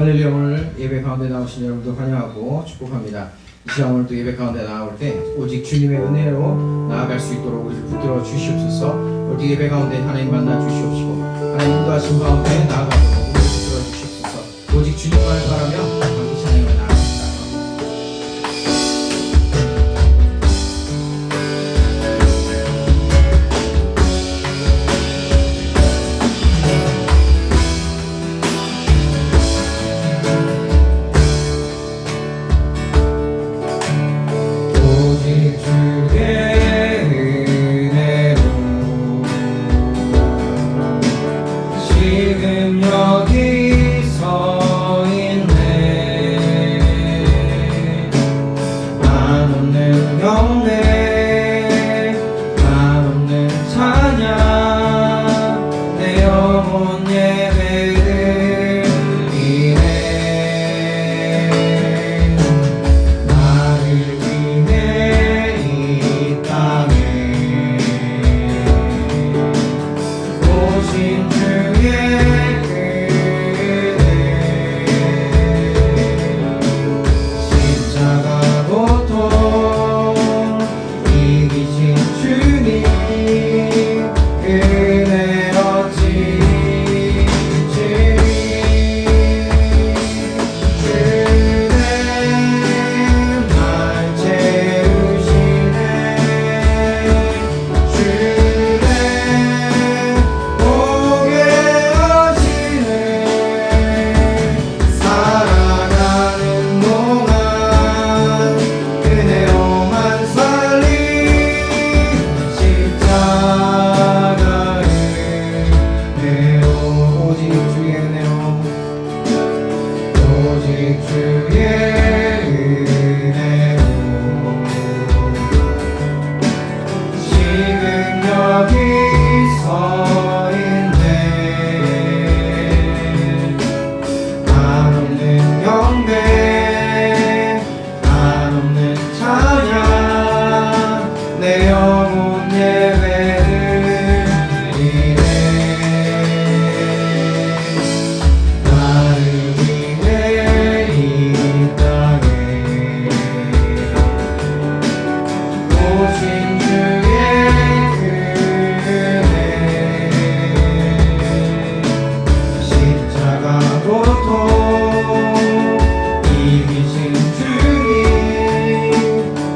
할렐루야. 오늘 예배 가운데 나오신 여러분도 환영하고 축복합니다. 이 시간 오늘 또 예배 가운데 나올 때 오직 주님의 은혜로 나아갈 수 있도록 우리를 붙들어 주시옵소서. 우리 예배 가운데 하나님 만나 주시옵시고 하나님 인도하신 가운데 나아가도록 우리를 붙들어 주시옵소서. 오직 주님만을 바라며 함께 찬양을 나아갑니다. 지금 여기 서 있네. 한없는 경배, 한없는 찬양, 내 영혼 예배 드리네. 나를 위해 이 땅에 오신 십자가 고통 이기신 주님 은혜 어찌 주님 날 채우시네. 주님 보게 하시네. 살아가는 동안 은혜로만 살리 십자가의 은혜로 오직 주의 은혜로 오직 주의 은혜로 지금 여기 서 있네. 한없는 경배, 한없는 찬양, 내 영혼 예배를 드리네. 나를 위해 이 땅에 오신 주의 은혜, 십자가 고통 이기신 주님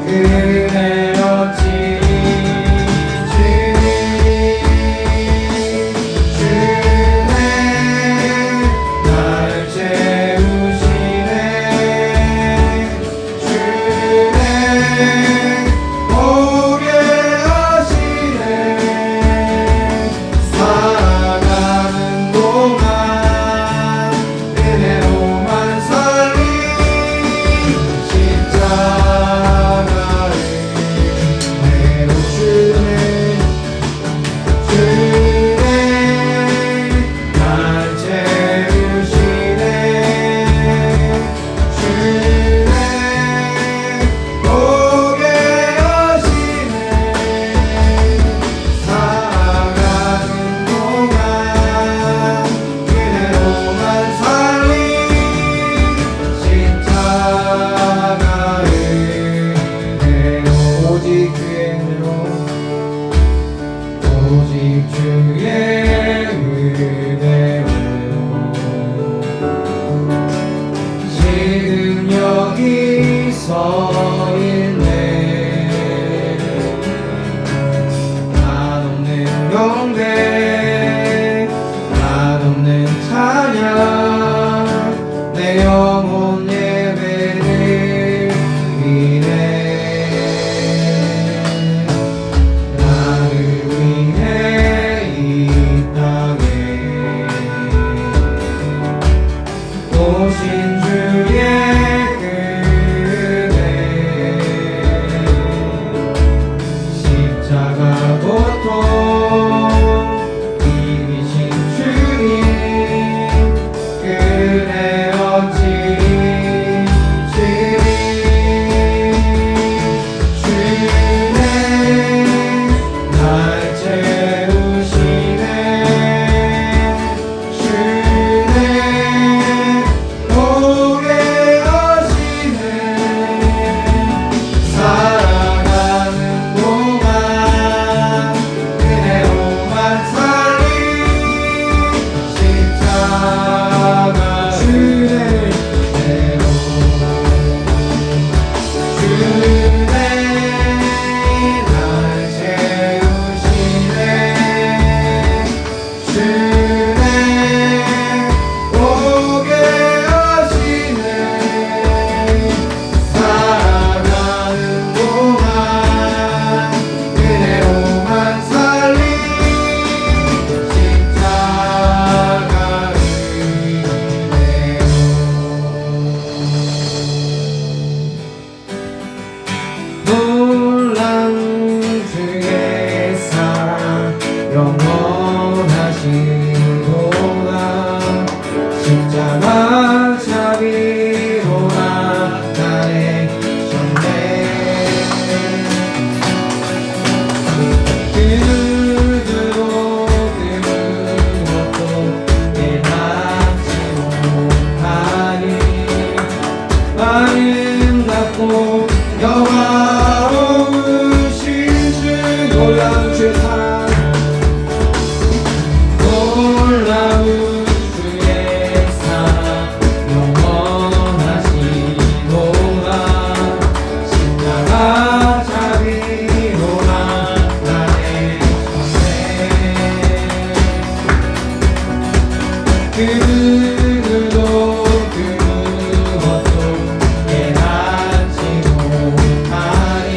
은혜 어찌 주님 날 채우시네. 주님 보게 하시네. 살아가는 동안 은혜로만 살리 십자가의 은혜로 주님 날 채우시네. 주님 보게 하시네. 살아가는 동안 은혜로만 살리 십자가의 은혜로 오직 주의 은혜로 오직 주의 은혜로 지금 여기 서 있네. 한없는 경배, 한없는 찬양, 내 영혼 예배 드리네. 나를 위해 이 땅에 오신 주의 은혜, 십자가 고통 이기신 주님 은혜 어찌 주님 날 채우시네. 주님 십자가 자비로 나타내셨네. 그 누구도 그 무엇도 깨닫지 못하니 아름답고 영화로우신 주 놀라운 주의 사랑 놀라운 주의 사랑 영원하시도다. 십자가 자비로 나타내셨네. 그 누구도 그 무엇도 깨닫지 못하니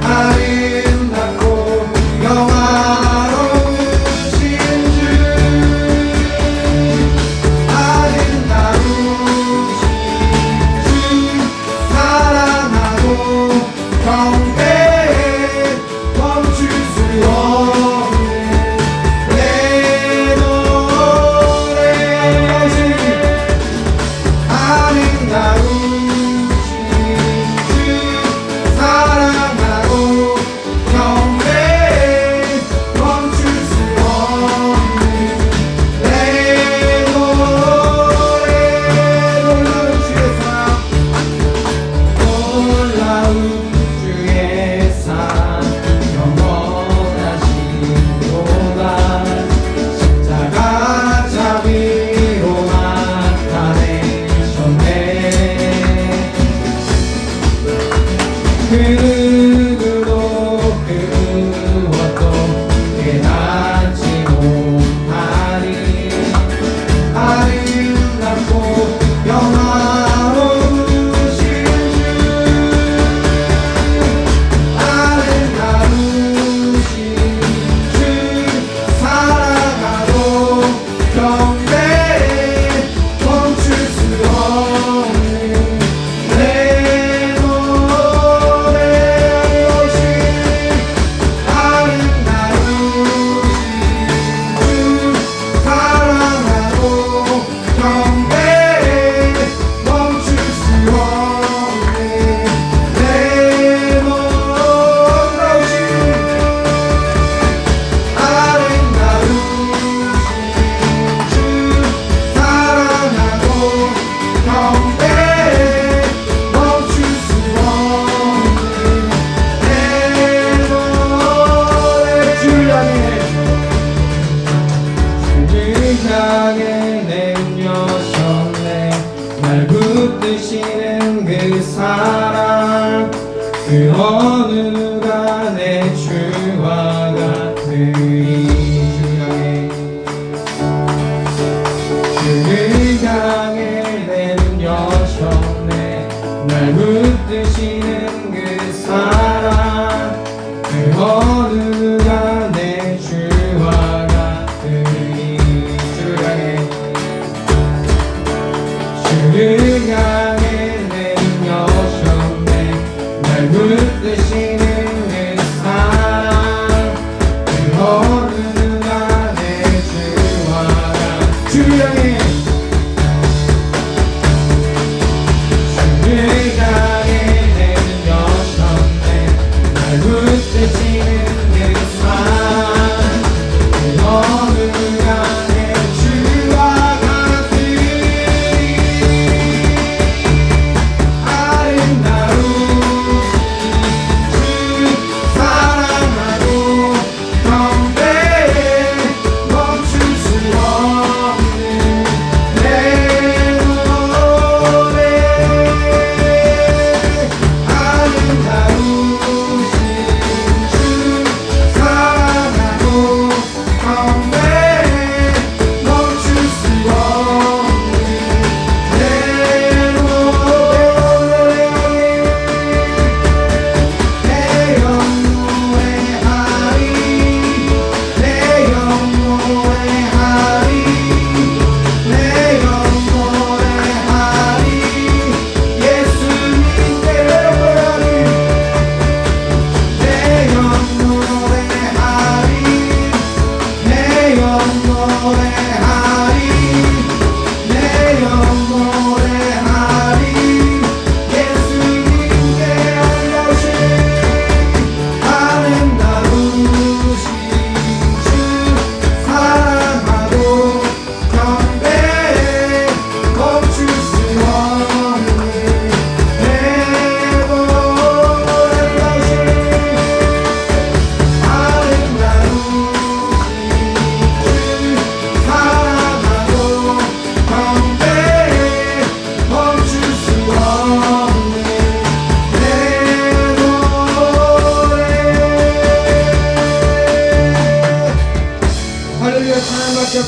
아름답고 영화로우신 주 아름다우신 주 사랑하고 경배해 멈출 수 없는 내 노래. 아름다우신 주 사랑하고 경배해 멈출 수 없는 내 노래. 놀라운 주의 사랑 놀라운 주의 사랑 영원하시도다. 십자가 자비로 나타내셨네. 그 누구도 그 무엇도 깨닫지 못하니 아름답고 영화로우신 주 아름다우신 주 사랑하고 경배해 멈출 수 없는 내 노래. 아름다우신 주 사랑하고 경배해 멈출 수 없는 내 노래. 아름다우신 주 사랑하고 경배해 멈출 수 없는 내 노래. 주를 향해 내려셨네. 날 붙드시는 그 사랑 그 어느 누가 내 주와 같으리. 주를 향해 내려셨네. 날 붙드시는 그 사랑 그 어느 누가 내 주와 같으리. 주를 향해 내려셨네. 날 붙드시는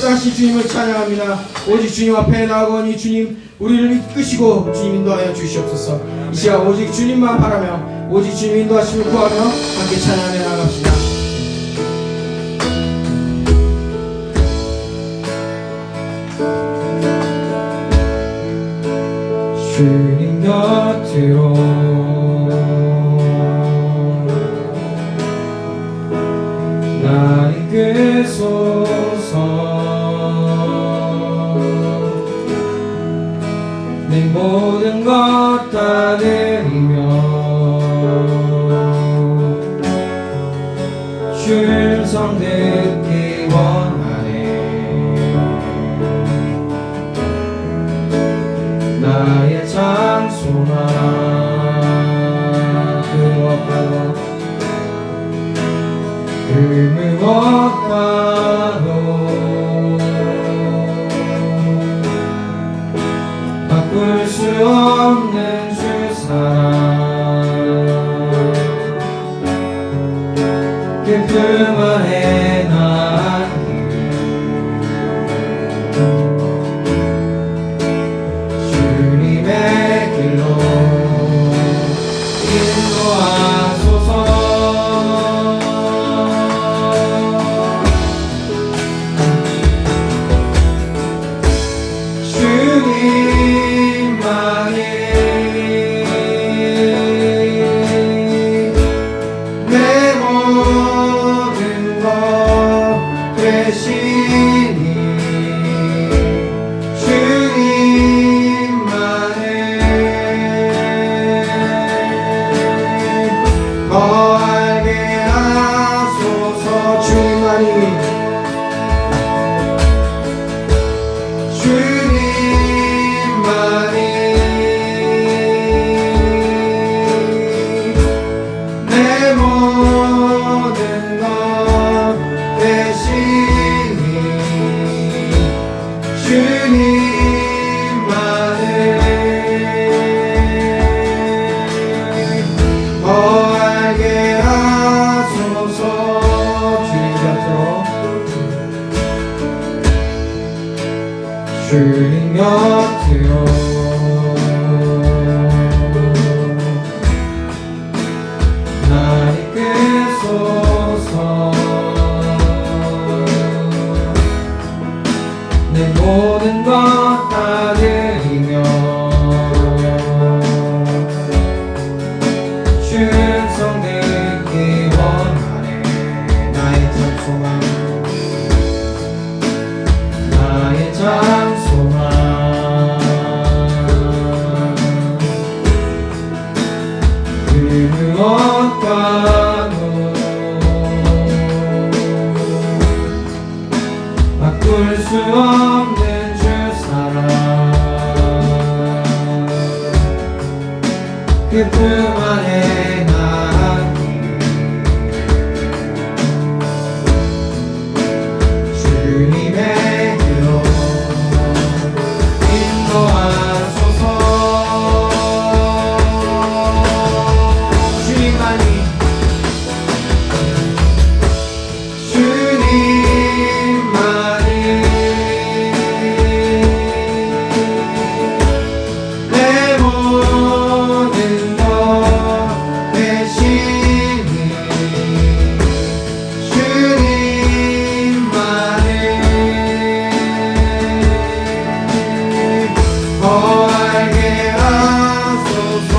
역사하신 주님을 찬양합니다. 오직 주님 앞에 나아가니 주님 우리를 이끄시고 주님 인도하여 주시옵소서. 이 시간 오직 주님만 바라며 오직 주님 인도하심을 구하며 함께 찬양해 나갑시다. 주님 곁으로 날 이끄소서. 내 모든 것 다 드리며 충성 듣기 원하네. 나의 장소나 그 무엇과도 바꿀 수 없는 주 사랑, 그 품 안에 난 주님의 길로 인도하소서. 주님만이 내 모든 것 되시니 주님만을 거하게 하소서. 주님만이 내 모든 것 되시니 주님만을 거하게 하소서. 주님 곁으로 날 이끄소서. 내 모든 것 다 드리며 충성 듣기 원하네. 나의 장소만 나의 장소만 그 무엇과도 바꿀 수 없는 주 사랑, 그 품 안에 난 주님의 길로 인도하소서. 주님만이 내 모든 것 되시니 주님만을 거하게 하소서.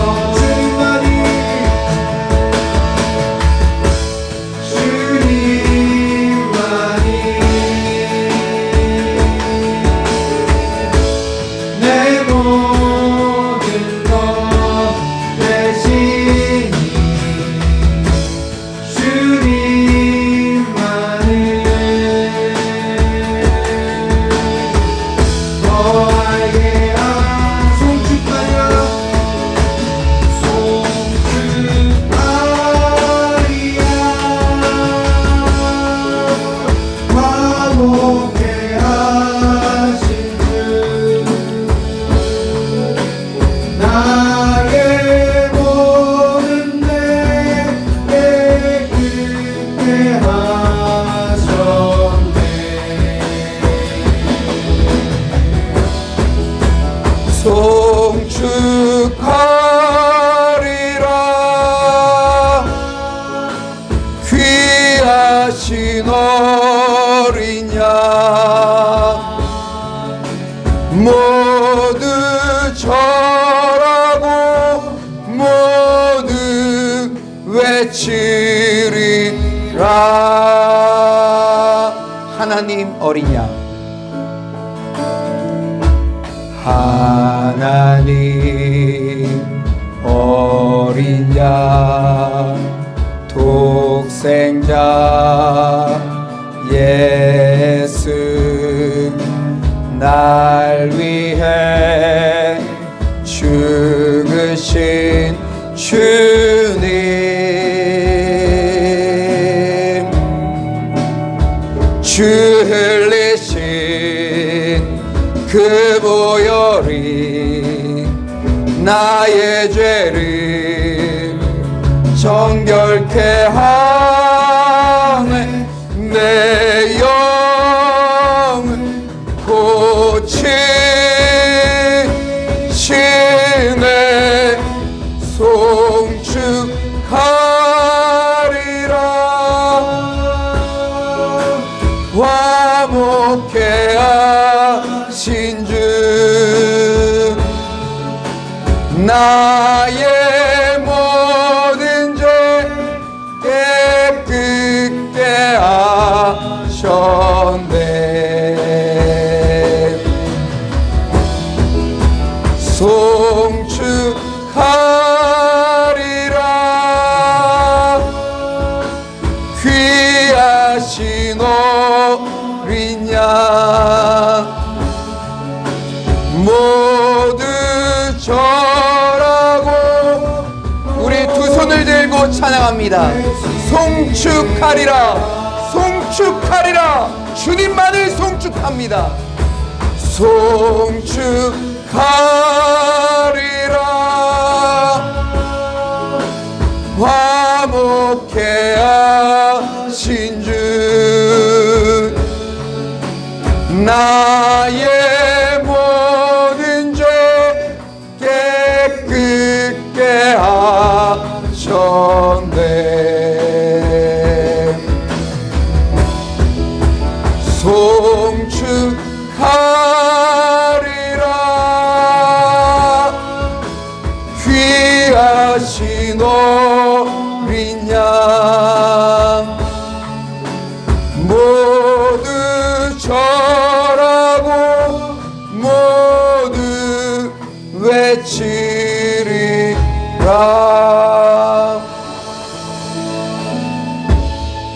주님만이 내 모든 것 되시니 주님만을 거하게 송축하여 화목해 하신 주 나의 모든 내 깨끗게 하셨네. 송축하리라 귀하신 어린 양 모두 절하고 모두 외치리라. 하나님 어린 양, 하나님 어린 양 독생자 예수 날 위해 죽으신 주님 주 흘리신 그 보혈이 나의 죄를 정결케 하네 내 영을 고치시네 송축하리라 화목케 하신 주 나의 모든 죄 깨끗게 하셨네 송축하리라 귀하신 어린 양 모두 절하고 우리 두 손을 들고 찬양합니다. 송축하리라 송축하리라 주님만을 송축합니다. 송축하리라 화목케 하신 주 나의 모든 죄 깨끗게 하셨네 송축하리라 귀하신 어린 양 모두 절하고 모두 외치리라.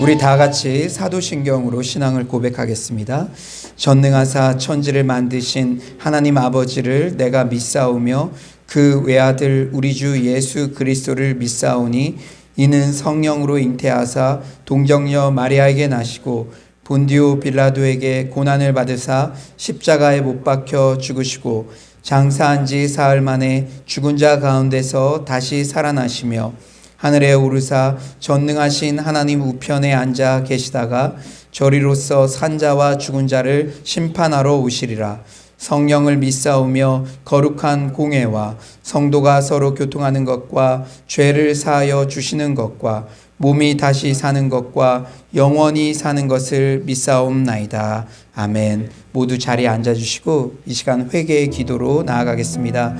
우리 다 같이 사도신경으로 신앙을 고백하겠습니다. 전능하사 천지를 만드신 하나님 아버지를 내가 믿사오며 그 외아들 우리 주 예수 그리스도를 믿사오니 이는 성령으로 잉태하사 동정녀 마리아에게 나시고 본디오 빌라도에게 고난을 받으사 십자가에 못 박혀 죽으시고 장사한 지 사흘 만에 죽은 자 가운데서 다시 살아나시며 하늘에 오르사 전능하신 하나님 우편에 앉아 계시다가 저리로서 산자와 죽은 자를 심판하러 오시리라. 성령을 믿사오며 거룩한 공회와 성도가 서로 교통하는 것과 죄를 사하여 주시는 것과 몸이 다시 사는 것과 영원히 사는 것을 믿사옵나이다. 아멘. 모두 자리에 앉아주시고 이 시간 회개의 기도로 나아가겠습니다.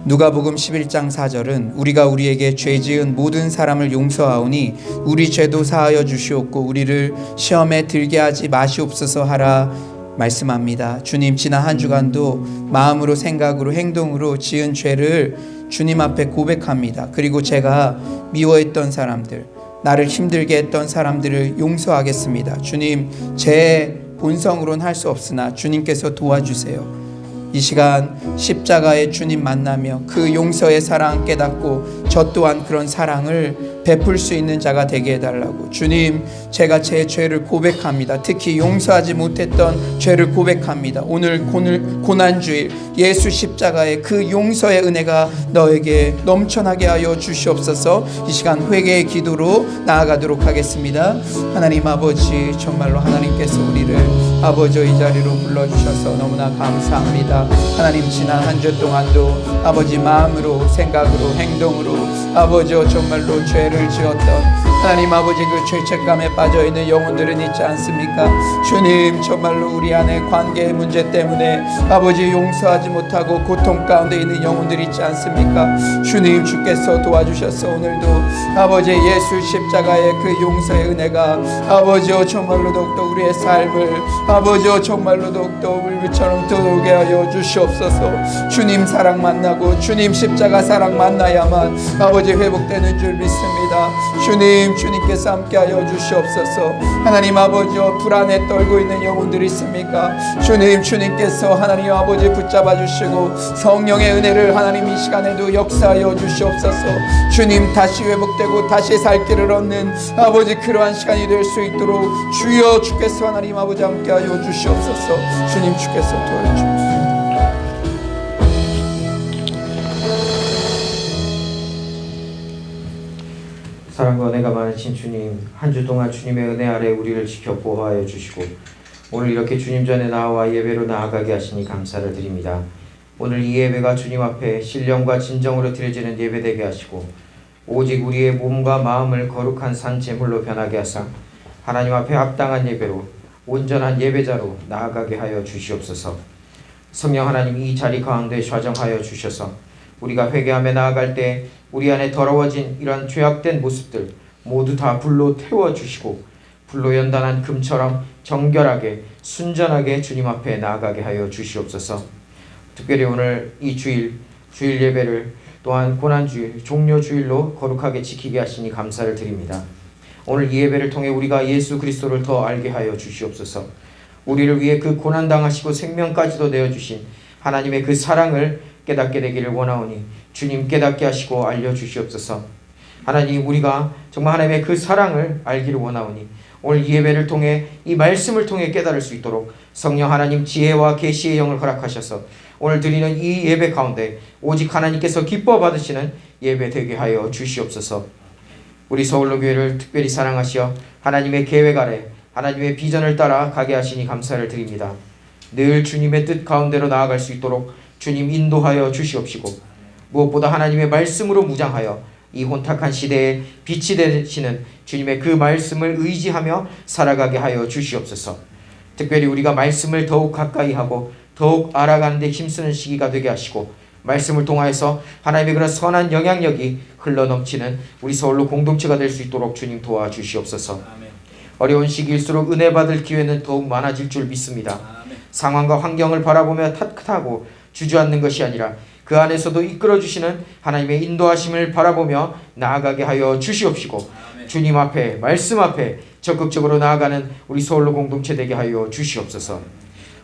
누가복음 11장 4절은 우리가 우리에게 죄 지은 모든 사람을 용서하오니 우리 죄도 사하여 주시옵고 우리를 시험에 들게 하지 마시옵소서 하라 말씀합니다. 주님, 지난 한 주간도 마음으로 생각으로 행동으로 지은 죄를 주님 앞에 고백합니다. 그리고 제가 미워했던 사람들, 나를 힘들게 했던 사람들을 용서하겠습니다. 주님, 제 본성으로는 할 수 없으나 주님께서 도와주세요. 이 시간 십자가의 주님 만나며 그 용서의 사랑 깨닫고 저 또한 그런 사랑을 베풀 수 있는 자가 되게 해달라고. 주님, 제가 제 죄를 고백합니다. 특히 용서하지 못했던 죄를 고백합니다. 오늘 고난주일 예수 십자가의 그 용서의 은혜가 너에게 넘쳐나게 하여 주시옵소서. 이 시간 회개의 기도로 나아가도록 하겠습니다. 하나님 아버지, 정말로 하나님께서 우리를 아버지 이 자리로 불러주셔서 너무나 감사합니다. 하나님, 지난 한 주 동안도 아버지 마음으로, 생각으로, 행동으로 아버지 정말로 죄를 지었던 하나님 아버지 그 죄책감에 빠져있는 영혼들은 있지 않습니까? 주님, 정말로 우리 안에 관계의 문제 때문에 아버지 용서하지 못하고 고통 가운데 있는 영혼들이 있지 않습니까? 주님, 주께서 도와주셔서 오늘도 아버지 예수 십자가의 그 용서의 은혜가 아버지 정말로 더욱더 우리의 삶을 아버지 정말로 더욱더 물처럼 들어오게 하여 주시옵소서. 주님 사랑 만나고 주님 십자가 사랑 만나야만 아버지 회복되는 줄 믿습니다. 주님께서 함께하여 주시옵소서. 하나님 아버지, 불안에 떨고 있는 영혼들이 있습니까? 주님께서 하나님 아버지 붙잡아 주시고 성령의 은혜를 하나님 이 시간에도 역사하여 주시옵소서. 주님, 다시 회복되고 다시 살 길을 얻는 아버지 그러한 시간이 될 수 있도록 주여 주께서 하나님 아버지 함께하여 주시옵소서. 주께서 도와주시옵소서. 사랑과 은혜가 많으신 주님, 한 주 동안 주님의 은혜 아래 우리를 지켜 보호하여 주시고 오늘 이렇게 주님 전에 나와 예배로 나아가게 하시니 감사를 드립니다. 오늘 이 예배가 주님 앞에 신령과 진정으로 드려지는 예배되게 하시고 오직 우리의 몸과 마음을 거룩한 산 제물로 변하게 하사 하나님 앞에 합당한 예배로 온전한 예배자로 나아가게 하여 주시옵소서. 성령 하나님, 이 자리 가운데 좌정하여 주셔서 우리가 회개하며 나아갈 때 우리 안에 더러워진 이런 죄악된 모습들 모두 다 불로 태워주시고 불로 연단한 금처럼 정결하게 순전하게 주님 앞에 나아가게 하여 주시옵소서. 특별히 오늘 이 주일 예배를 또한 고난주일, 종료주일로 거룩하게 지키게 하시니 감사를 드립니다. 오늘 이 예배를 통해 우리가 예수 그리스도를 더 알게 하여 주시옵소서. 우리를 위해 그 고난당하시고 생명까지도 내어주신 하나님의 그 사랑을 깨닫게 되기를 원하오니 주님 깨닫게 하시고 알려주시옵소서. 하나님, 우리가 정말 하나님의 그 사랑을 알기를 원하오니 오늘 이 예배를 통해 이 말씀을 통해 깨달을 수 있도록 성령 하나님 지혜와 계시의 영을 허락하셔서 오늘 드리는 이 예배 가운데 오직 하나님께서 기뻐 받으시는 예배 되게 하여 주시옵소서. 우리 서울로 교회를 특별히 사랑하시어 하나님의 계획 아래 하나님의 비전을 따라 가게 하시니 감사를 드립니다. 늘 주님의 뜻 가운데로 나아갈 수 있도록 주님 인도하여 주시옵시고 무엇보다 하나님의 말씀으로 무장하여 이 혼탁한 시대에 빛이 되시는 주님의 그 말씀을 의지하며 살아가게 하여 주시옵소서. 특별히 우리가 말씀을 더욱 가까이 하고 더욱 알아가는 데 힘쓰는 시기가 되게 하시고 말씀을 통하여서 하나님의 그런 선한 영향력이 흘러넘치는 우리 서울로 공동체가 될 수 있도록 주님 도와주시옵소서. 아멘. 어려운 시기일수록 은혜 받을 기회는 더욱 많아질 줄 믿습니다. 아멘. 상황과 환경을 바라보며 탓하고 주저앉는 것이 아니라 그 안에서도 이끌어주시는 하나님의 인도하심을 바라보며 나아가게 하여 주시옵시고 아멘. 주님 앞에 말씀 앞에 적극적으로 나아가는 우리 서울로 공동체 되게 하여 주시옵소서.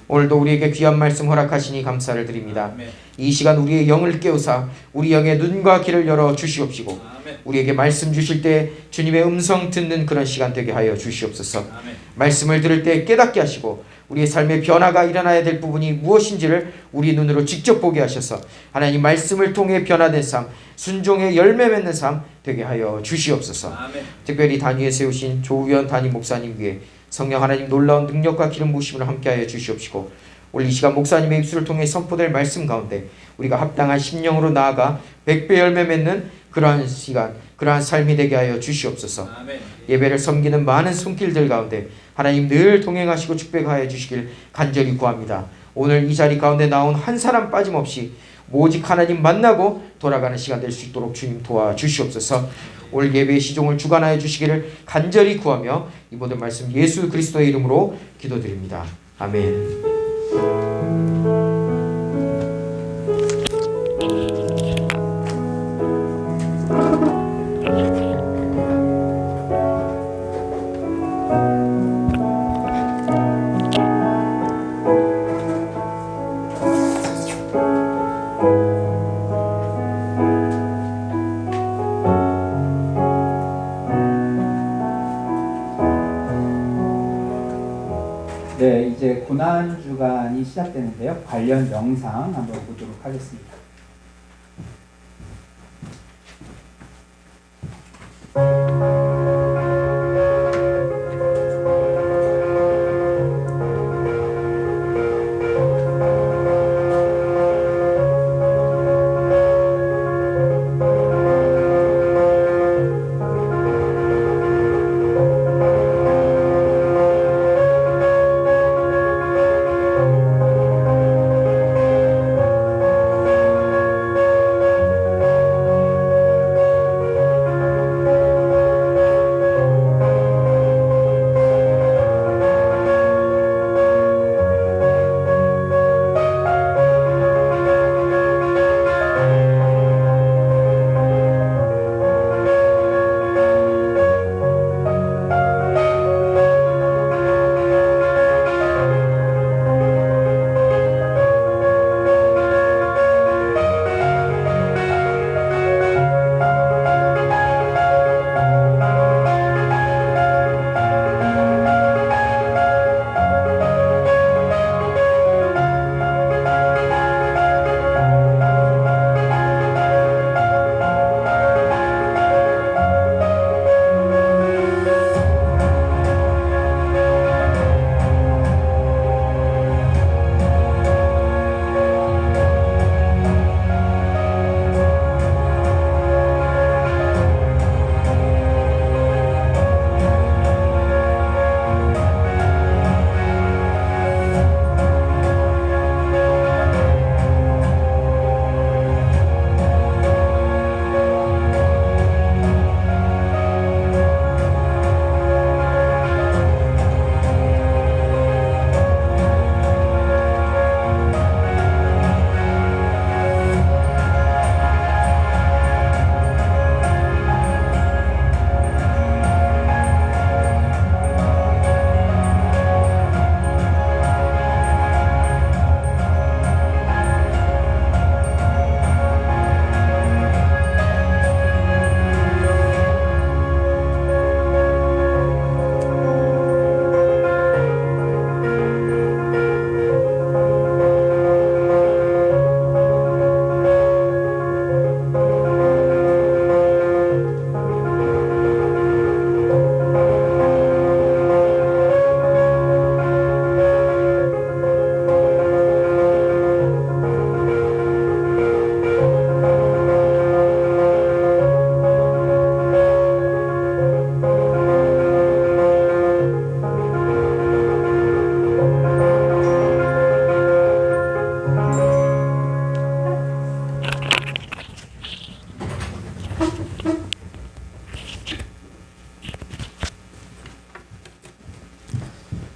오늘도 우리에게 귀한 말씀 허락하시니 감사를 드립니다. 아멘. 이 시간 우리의 영을 깨우사 우리 영의 눈과 귀를 열어 주시옵시고 아멘. 우리에게 말씀 주실 때 주님의 음성 듣는 그런 시간 되게 하여 주시옵소서. 아멘. 말씀을 들을 때 깨닫게 하시고 우리의 삶의 변화가 일어나야 될 부분이 무엇인지를 우리 눈으로 직접 보게 하셔서 하나님 말씀을 통해 변화된 삶, 순종의 열매 맺는 삶 되게 하여 주시옵소서. 아멘. 특별히 단위에 세우신 조우현 담임 목사님 위해 성령 하나님 놀라운 능력과 기름 부으심을 함께하여 주시옵시고 오늘 이 시간 목사님의 입술을 통해 선포될 말씀 가운데 우리가 합당한 심령으로 나아가 100배 열매 맺는 그러한 시간, 그러한 삶이 되게 하여 주시옵소서. 아멘. 예배를 섬기는 많은 손길들 가운데 하나님 늘 동행하시고 축복하여 주시길 간절히 구합니다. 오늘 이 자리 가운데 나온 한 사람 빠짐없이 오직 하나님 만나고 돌아가는 시간 될 수 있도록 주님 도와주시옵소서. 오늘 예배의 시종을 주관하여 주시기를 간절히 구하며 이 모든 말씀 예수 그리스도의 이름으로 기도드립니다. 아멘. 고난 주간이 시작되는데요. 관련 영상 한번 보도록 하겠습니다.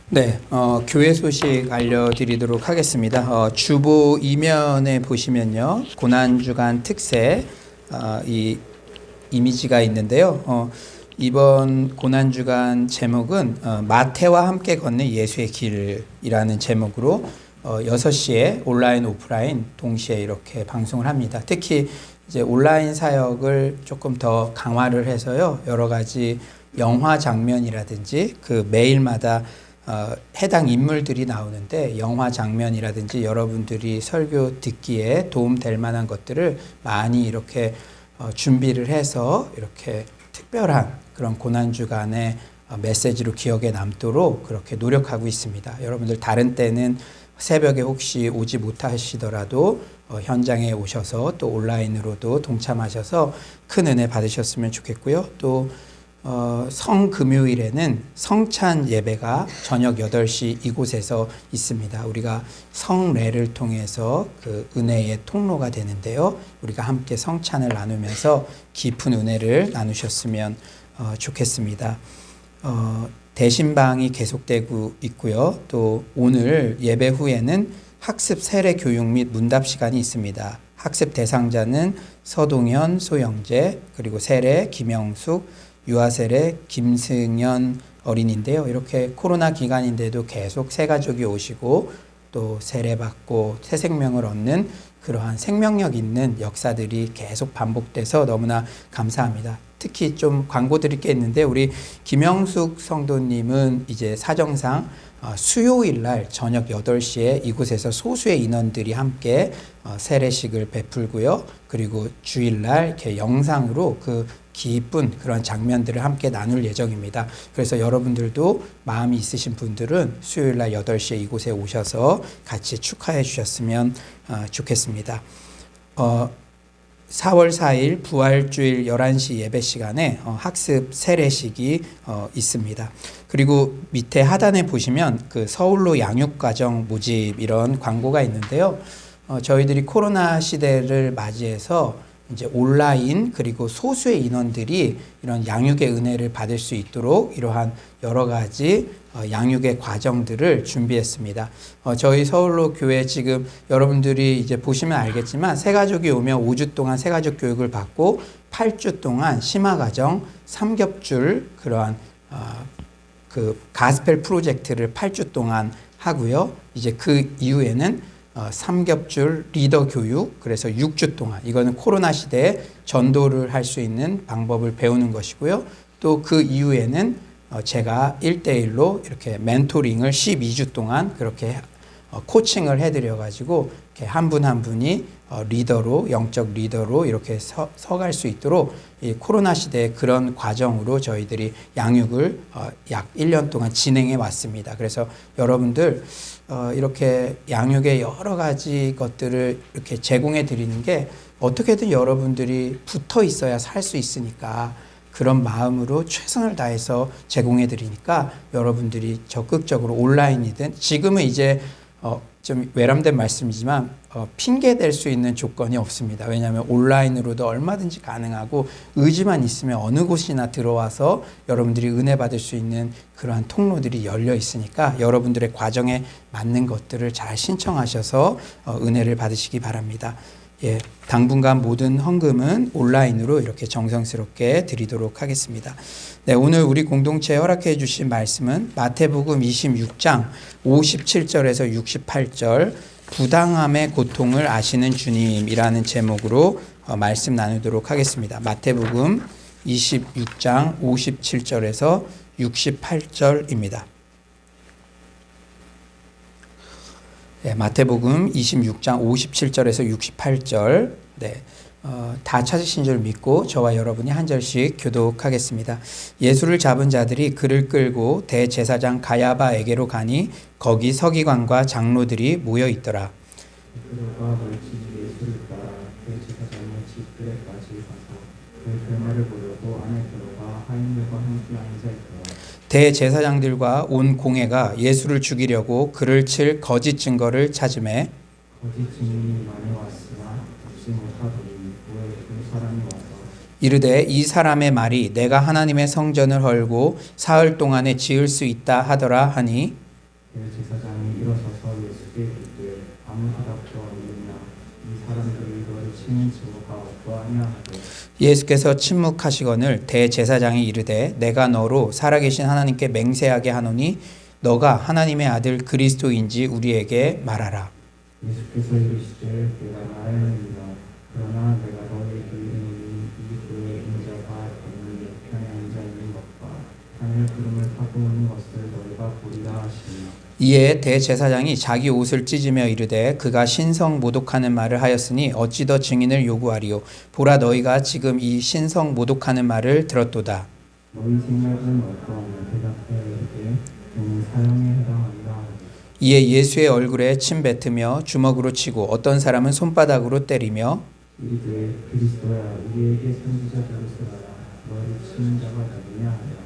네, 교회 소식 알려드리도록 하겠습니다. 주보 이면에 보시면요, 고난주간 특세 이 이미지가 있는데요. 이번 고난주간 제목은 마태와 함께 걷는 예수의 길이라는 제목으로 6시에 온라인, 오프라인 동시에 이렇게 방송을 합니다. 특히 이제 온라인 사역을 조금 더 강화를 해서요, 여러 가지 영화 장면이라든지 그 매일마다 해당 인물들이 나오는데 영화 장면이라든지 여러분들이 설교 듣기에 도움될 만한 것들을 많이 이렇게 준비를 해서 이렇게 특별한 그런 고난주간의 메시지로 기억에 남도록 그렇게 노력하고 있습니다. 여러분들 다른 때는 새벽에 혹시 오지 못하시더라도 현장에 오셔서 또 온라인으로도 동참하셔서 큰 은혜 받으셨으면 좋겠고요. 또 성금요일에는 성찬 예배가 저녁 8시 이곳에서 있습니다. 우리가 성례를 통해서 그 은혜의 통로가 되는데요. 우리가 함께 성찬을 나누면서 깊은 은혜를 나누셨으면 좋겠습니다. 대신방이 계속되고 있고요. 또 오늘 예배 후에는 학습 세례 교육 및 문답 시간이 있습니다. 학습 대상자는 서동현, 소영재, 그리고 세례 김영숙, 유아세례 김승현 어린인데요. 이렇게 코로나 기간인데도 계속 새 가족이 오시고 또 세례받고 새 생명을 얻는 그러한 생명력 있는 역사들이 계속 반복돼서 너무나 감사합니다. 특히 좀 광고 드릴 게 있는데, 우리 김영숙 성도님은 이제 사정상 수요일 날 저녁 8시에 이곳에서 소수의 인원들이 함께 세례식을 베풀고요. 그리고 주일 날 이렇게 영상으로 그 기쁜 그런 장면들을 함께 나눌 예정입니다. 그래서 여러분들도 마음이 있으신 분들은 수요일 날 8시에 이곳에 오셔서 같이 축하해 주셨으면 좋겠습니다. 4월 4일 부활주일 11시 예배 시간에 학습 세례식이 있습니다. 그리고 밑에 하단에 보시면 그 서울로 양육가정 모집 이런 광고가 있는데요. 저희들이 코로나 시대를 맞이해서 이제 온라인 그리고 소수의 인원들이 이런 양육의 은혜를 받을 수 있도록 이러한 여러 가지 양육의 과정들을 준비했습니다. 저희 서울로 교회 지금 여러분들이 이제 보시면 알겠지만 새가족이 오면 5주 동안 새가족 교육을 받고 8주 동안 심화과정 3겹줄 그러한 그 가스펠 프로젝트를 8주 동안 하고요. 이제 그 이후에는 3겹줄 리더 교육, 그래서 6주 동안 이거는 코로나 시대에 전도를 할 수 있는 방법을 배우는 것이고요. 또 그 이후에는 제가 1대1로 이렇게 멘토링을 12주 동안 그렇게 코칭을 해드려가지고 한 분 한 분이 리더로, 영적 리더로 이렇게 서갈 수 있도록 이 코로나 시대의 그런 과정으로 저희들이 양육을 약 1년 동안 진행해 왔습니다. 그래서 여러분들 이렇게 양육의 여러 가지 것들을 이렇게 제공해 드리는 게 어떻게든 여러분들이 붙어 있어야 살 수 있으니까 그런 마음으로 최선을 다해서 제공해 드리니까 여러분들이 적극적으로 온라인이든 지금은 이제 좀 외람된 말씀이지만 핑계 댈 수 있는 조건이 없습니다. 왜냐하면 온라인으로도 얼마든지 가능하고 의지만 있으면 어느 곳이나 들어와서 여러분들이 은혜 받을 수 있는 그러한 통로들이 열려 있으니까 여러분들의 과정에 맞는 것들을 잘 신청하셔서 은혜를 받으시기 바랍니다. 예, 당분간 모든 헌금은 온라인으로 이렇게 정성스럽게 드리도록 하겠습니다. 네, 오늘 우리 공동체에 허락해 주신 말씀은 마태복음 26장 57절에서 68절 부당함의 고통을 아시는 주님이라는 제목으로 말씀 나누도록 하겠습니다. 마태복음 26장 57절에서 68절입니다. 네, 마태복음 26장 57절에서 68절 다 찾으신 줄 믿고 저와 여러분이 한 절씩 교독하겠습니다. 예수를 잡은 자들이 그를 끌고 대제사장 가야바에게로 가니 거기 서기관과 장로들이 모여 있더라. 베드로가 멀찍이 예수를 따라 대제사장의 집들에까지 가서 그 변화를 보려고 안에 들어가 하인들과 함께 앉아있더라. 대제사장들과 온 공회가 예수를 죽이려고 그를 칠 거짓 증거를 찾음에 거짓 증인이 많이 왔으나 잡지 못하더니 왜 두 사람이 와서 이르되 이 사람의 말이 내가 하나님의 성전을 헐고 사흘 동안에 지을 수 있다 하더라 하니 대제사장이 일어서서 예수께 이르되 아무 대답도 없느냐 이 사람들이 너를 치는 증거가 어떠하냐 하되 예수께서 침묵하시거늘 대제사장이 이르되 내가 너로 살아계신 하나님께 맹세하게 하노니 너가 하나님의 아들 그리스도인지 우리에게 말하라. 예수께서 이르시되 내가 나였느니라 그러나 내가 너희에게 이르노니 이 교회의 인자가 걷는 옆편에 앉아있는 것과 하늘 구름을 타고 오는 것을 너희가 보리라 하시니 이에 대제사장이 자기 옷을 찢으며 이르되 그가 신성 모독하는 말을 하였으니 어찌 더 증인을 요구하리요. 보라 너희가 지금 이 신성 모독하는 말을 들었도다. 너희 생각은 어떠하냐 대답하여 이르되 그는 사형에 해당하리라 하니 이에 예수의 얼굴에 침 뱉으며 주먹으로 치고 어떤 사람은 손바닥으로 때리며 이르되 그리스도야 우리에게 선지자들을 쓰라라 너를 치는 자가 누구냐 하니라.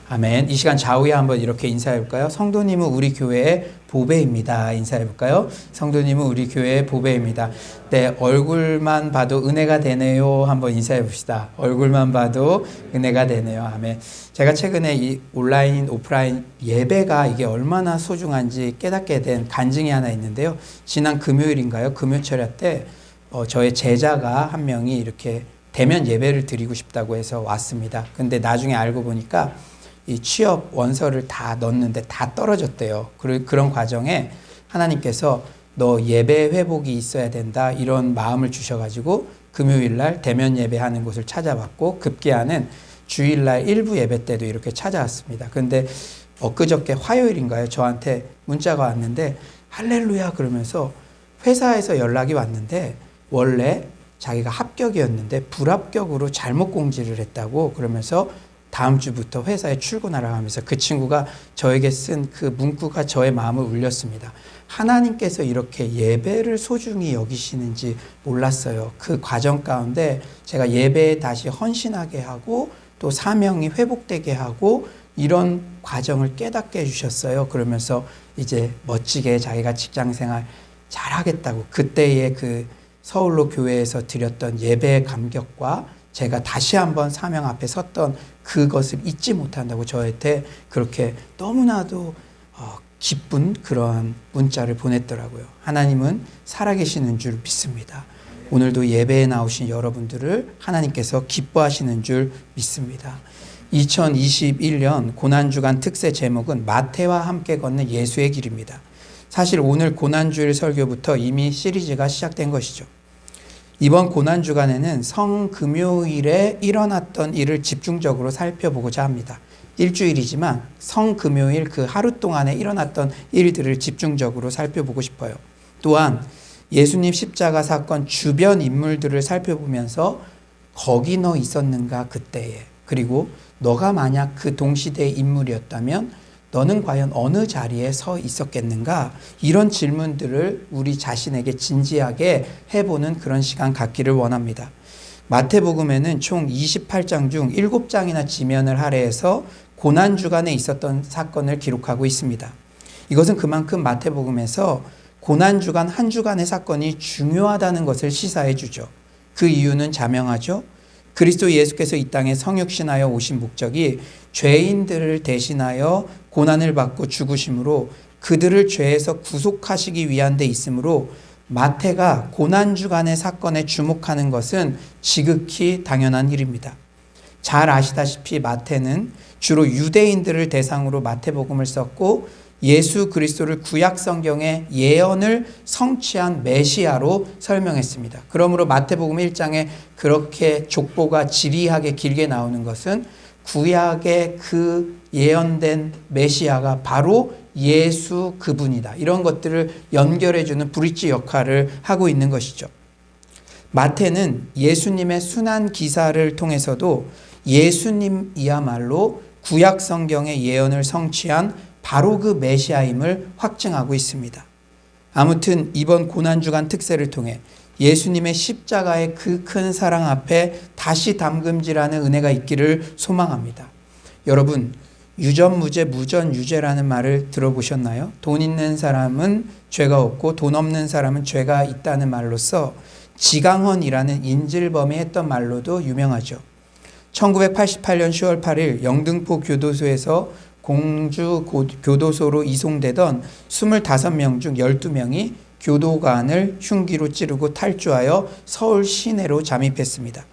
아멘. 이 시간 좌우에 한번 이렇게 인사해 볼까요? 성도님은 우리 교회의 보배입니다. 인사해 볼까요? 성도님은 우리 교회의 보배입니다. 네, 얼굴만 봐도 은혜가 되네요. 한번 인사해 봅시다. 얼굴만 봐도 은혜가 되네요. 아멘. 제가 최근에 이 온라인, 오프라인 예배가 이게 얼마나 소중한지 깨닫게 된 간증이 하나 있는데요. 지난 금요일인가요? 금요철야 때 저의 제자가 한 명이 이렇게 대면 예배를 드리고 싶다고 해서 왔습니다. 근데 나중에 알고 보니까 이 취업 원서를 다 넣었는데 다 떨어졌대요. 그런 과정에 하나님께서 너 예배 회복이 있어야 된다 이런 마음을 주셔가지고 금요일날 대면 예배하는 곳을 찾아봤고 급기야는 주일날 일부 예배 때도 이렇게 찾아왔습니다. 근데 엊그저께 화요일인가요? 저한테 문자가 왔는데 할렐루야 그러면서 회사에서 연락이 왔는데 원래 자기가 합격이었는데 불합격으로 잘못 공지를 했다고 그러면서 다음 주부터 회사에 출근하라고 하면서 그 친구가 저에게 쓴 그 문구가 저의 마음을 울렸습니다. 하나님께서 이렇게 예배를 소중히 여기시는지 몰랐어요. 그 과정 가운데 제가 예배에 다시 헌신하게 하고 또 사명이 회복되게 하고 이런 과정을 깨닫게 해주셨어요. 그러면서 이제 멋지게 자기가 직장생활 잘하겠다고 그때의 그 서울로 교회에서 드렸던 예배의 감격과 제가 다시 한번 사명 앞에 섰던 그것을 잊지 못한다고 저한테 그렇게 너무나도 기쁜 그러한 문자를 보냈더라고요. 하나님은 살아계시는 줄 믿습니다. 오늘도 예배에 나오신 여러분들을 하나님께서 기뻐하시는 줄 믿습니다. 2021년 고난주간 특세 제목은 마태와 함께 걷는 예수의 길입니다. 사실 오늘 고난주일 설교부터 이미 시리즈가 시작된 것이죠. 이번 고난주간에는 성금요일에 일어났던 일을 집중적으로 살펴보고자 합니다. 일주일이지만 성금요일 그 하루 동안에 일어났던 일들을 집중적으로 살펴보고 싶어요. 또한 예수님 십자가 사건 주변 인물들을 살펴보면서 거기 너 있었는가 그때에 그리고 너가 만약 그 동시대의 인물이었다면 너는 과연 어느 자리에 서 있었겠는가? 이런 질문들을 우리 자신에게 진지하게 해보는 그런 시간 갖기를 원합니다. 마태복음에는 총 28장 중 7장이나 지면을 할애해서 고난주간에 있었던 사건을 기록하고 있습니다. 이것은 그만큼 마태복음에서 고난주간 한 주간의 사건이 중요하다는 것을 시사해 주죠. 그 이유는 자명하죠. 그리스도 예수께서 이 땅에 성육신하여 오신 목적이 죄인들을 대신하여 고난을 받고 죽으심으로 그들을 죄에서 구속하시기 위한 데 있으므로 마태가 고난주간의 사건에 주목하는 것은 지극히 당연한 일입니다. 잘 아시다시피 마태는 주로 유대인들을 대상으로 마태복음을 썼고 예수 그리스도를 구약 성경의 예언을 성취한 메시아로 설명했습니다. 그러므로 마태복음 1장에 그렇게 족보가 지리하게 길게 나오는 것은 구약의 그 예언된 메시아가 바로 예수 그분이다. 이런 것들을 연결해주는 브릿지 역할을 하고 있는 것이죠. 마태는 예수님의 순환 기사를 통해서도 예수님이야말로 구약 성경의 예언을 성취한 바로 그 메시아임을 확증하고 있습니다. 아무튼 이번 고난주간 특세를 통해 예수님의 십자가의 그 큰 사랑 앞에 다시 담금질하는 은혜가 있기를 소망합니다. 여러분, 유전무죄 무전유죄라는 말을 들어보셨나요? 돈 있는 사람은 죄가 없고 돈 없는 사람은 죄가 있다는 말로서 지강헌이라는 인질범이 했던 말로도 유명하죠. 1988년 10월 8일 영등포 교도소에서 공주 교도소로 이송되던 25명 중 12명이 교도관을 흉기로 찌르고 탈주하여 서울 시내로 잠입했습니다.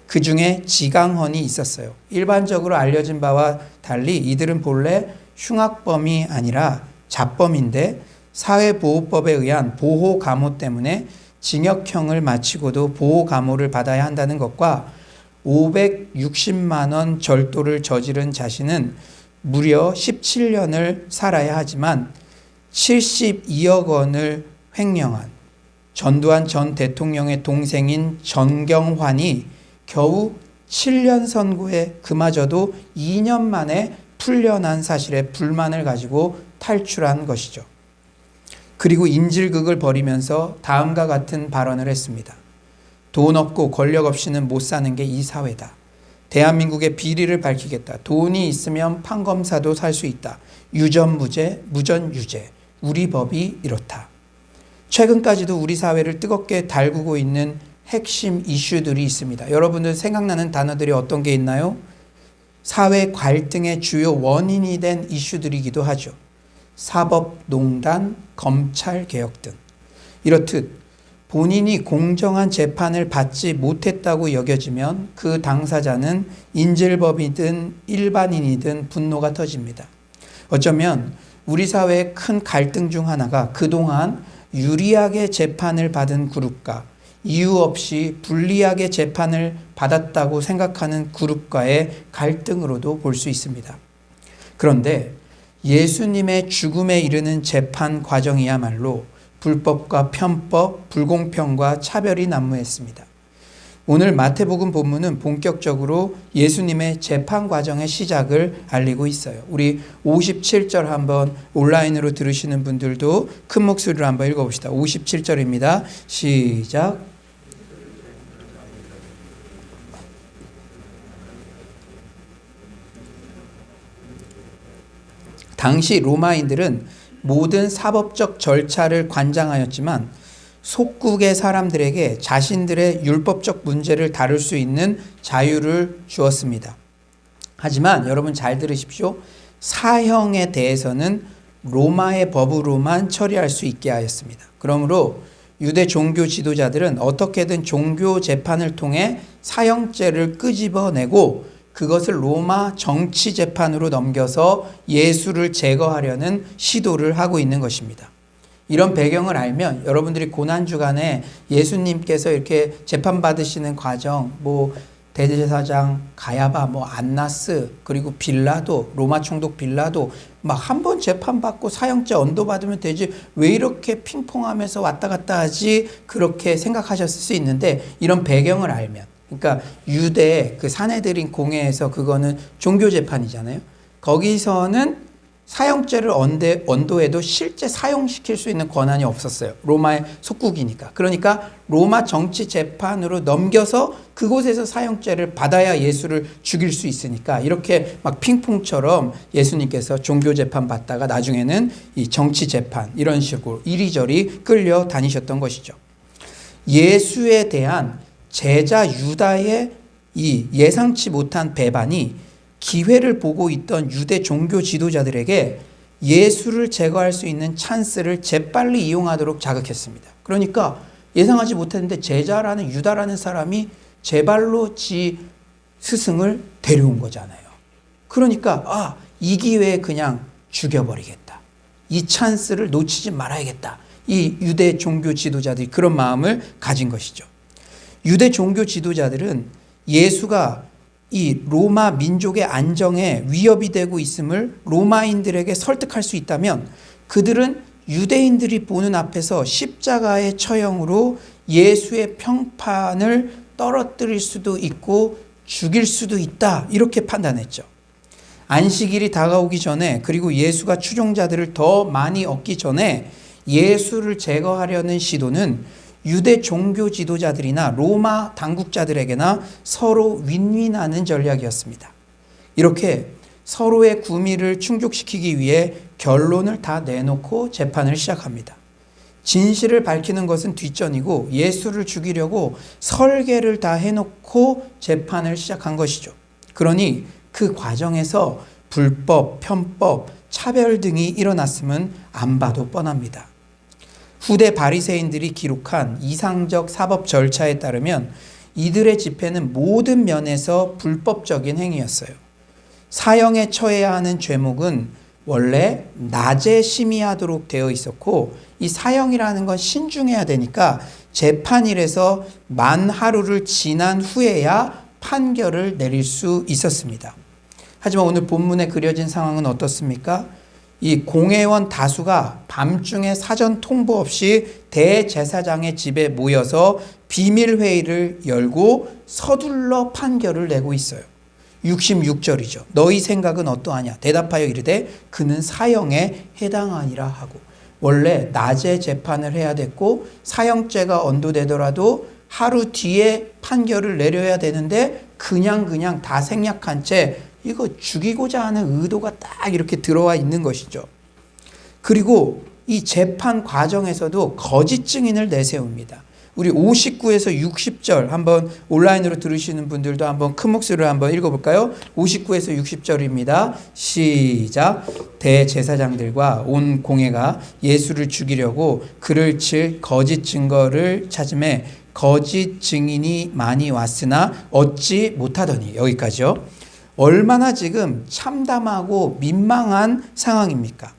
그 중에 지강헌이 있었어요. 일반적으로 알려진 바와 달리 이들은 본래 흉악범이 아니라 잡범인데 사회보호법에 의한 보호감호 때문에 징역형을 마치고도 보호감호를 받아야 한다는 것과 560만 원 절도를 저지른 자신은 무려 17년을 살아야 하지만 72억 원을 횡령한 전두환 전 대통령의 동생인 전경환이 겨우 7년 선고에 그마저도 2년 만에 풀려난 사실에 불만을 가지고 탈출한 것이죠. 그리고 인질극을 벌이면서 다음과 같은 발언을 했습니다. 돈 없고 권력 없이는 못 사는 게 이 사회다. 대한민국의 비리를 밝히겠다. 돈이 있으면 판검사도 살 수 있다. 유전무죄, 무전유죄. 우리 법이 이렇다. 최근까지도 우리 사회를 뜨겁게 달구고 있는 핵심 이슈들이 있습니다. 여러분들 생각나는 단어들이 어떤 게 있나요? 사회 갈등의 주요 원인이 된 이슈들이기도 하죠. 사법농단, 검찰개혁 등. 이렇듯 본인이 공정한 재판을 받지 못했다고 여겨지면 그 당사자는 인질범이든 일반인이든 분노가 터집니다. 어쩌면 우리 사회의 큰 갈등 중 하나가 그동안 유리하게 재판을 받은 그룹과 이유 없이 불리하게 재판을 받았다고 생각하는 그룹과의 갈등으로도 볼 수 있습니다. 그런데 예수님의 죽음에 이르는 재판 과정이야말로 불법과 편법, 불공평과 차별이 난무했습니다. 오늘 마태복음 본문은 본격적으로 예수님의 재판 과정의 시작을 알리고 있어요. 우리 57절 한번 온라인으로 들으시는 분들도 큰 목소리로 한번 읽어봅시다. 57절입니다. 시작. 당시 로마인들은 모든 사법적 절차를 관장하였지만 속국의 사람들에게 자신들의 율법적 문제를 다룰 수 있는 자유를 주었습니다. 하지만 여러분 잘 들으십시오. 사형에 대해서는 로마의 법으로만 처리할 수 있게 하였습니다. 그러므로 유대 종교 지도자들은 어떻게든 종교 재판을 통해 사형죄를 끄집어내고 그것을 로마 정치 재판으로 넘겨서 예수를 제거하려는 시도를 하고 있는 것입니다. 이런 배경을 알면 여러분들이 고난주간에 예수님께서 이렇게 재판받으시는 과정, 대제사장 가야바, 안나스, 그리고 빌라도, 로마 총독 빌라도 막 한 번 재판받고 사형죄 언도받으면 되지 왜 이렇게 핑퐁하면서 왔다 갔다 하지, 그렇게 생각하셨을 수 있는데, 이런 배경을 알면, 그러니까 유대 그 사내들인 공회에서 그거는 종교 재판이잖아요. 거기서는 사형죄를 언도해도 실제 사용시킬 수 있는 권한이 없었어요. 로마의 속국이니까. 그러니까 로마 정치 재판으로 넘겨서 그곳에서 사형죄를 받아야 예수를 죽일 수 있으니까 이렇게 막 핑퐁처럼 예수님께서 종교 재판 받다가 나중에는 이 정치 재판 이런 식으로 이리저리 끌려 다니셨던 것이죠. 예수에 대한 제자 유다의 이 예상치 못한 배반이 기회를 보고 있던 유대 종교 지도자들에게 예수를 제거할 수 있는 찬스를 재빨리 이용하도록 자극했습니다. 그러니까 예상하지 못했는데 제자라는 유다라는 사람이 제발로 지 스승을 데려온 거잖아요. 그러니까 이 기회에 그냥 죽여버리겠다. 이 찬스를 놓치지 말아야겠다. 이 유대 종교 지도자들이 그런 마음을 가진 것이죠. 유대 종교 지도자들은 예수가 이 로마 민족의 안정에 위협이 되고 있음을 로마인들에게 설득할 수 있다면 그들은 유대인들이 보는 앞에서 십자가의 처형으로 예수의 평판을 떨어뜨릴 수도 있고 죽일 수도 있다, 이렇게 판단했죠. 안식일이 다가오기 전에, 그리고 예수가 추종자들을 더 많이 얻기 전에 예수를 제거하려는 시도는 유대 종교 지도자들이나 로마 당국자들에게나 서로 윈윈하는 전략이었습니다. 이렇게 서로의 구미를 충족시키기 위해 결론을 다 내놓고 재판을 시작합니다. 진실을 밝히는 것은 뒷전이고 예수를 죽이려고 설계를 다 해놓고 재판을 시작한 것이죠. 그러니 그 과정에서 불법, 편법, 차별 등이 일어났음은 안 봐도 뻔합니다. 후대 바리새인들이 기록한 이상적 사법 절차에 따르면 이들의 집회는 모든 면에서 불법적인 행위였어요. 사형에 처해야 하는 죄목은 원래 낮에 심의하도록 되어 있었고, 이 사형이라는 건 신중해야 되니까 재판일에서 만 하루를 지난 후에야 판결을 내릴 수 있었습니다. 하지만 오늘 본문에 그려진 상황은 어떻습니까? 이 공회원 다수가 밤중에 사전 통보 없이 대제사장의 집에 모여서 비밀회의를 열고 서둘러 판결을 내고 있어요. 66절이죠. 너희 생각은 어떠하냐? 대답하여 이르되 그는 사형에 해당하니라 하고. 원래 낮에 재판을 해야 됐고 사형죄가 언도되더라도 하루 뒤에 판결을 내려야 되는데 그냥 다 생략한 채 이거 죽이고자 하는 의도가 딱 이렇게 들어와 있는 것이죠. 그리고 이 재판 과정에서도 거짓 증인을 내세웁니다. 우리 59에서 60절 한번 온라인으로 들으시는 분들도 한번 큰 목소리로 한번 읽어볼까요? 59에서 60절입니다. 시작. 대제사장들과 온 공회가 예수를 죽이려고 그를 칠 거짓 증거를 찾음에 거짓 증인이 많이 왔으나 얻지 못하더니. 여기까지요. 얼마나 지금 참담하고 민망한 상황입니까?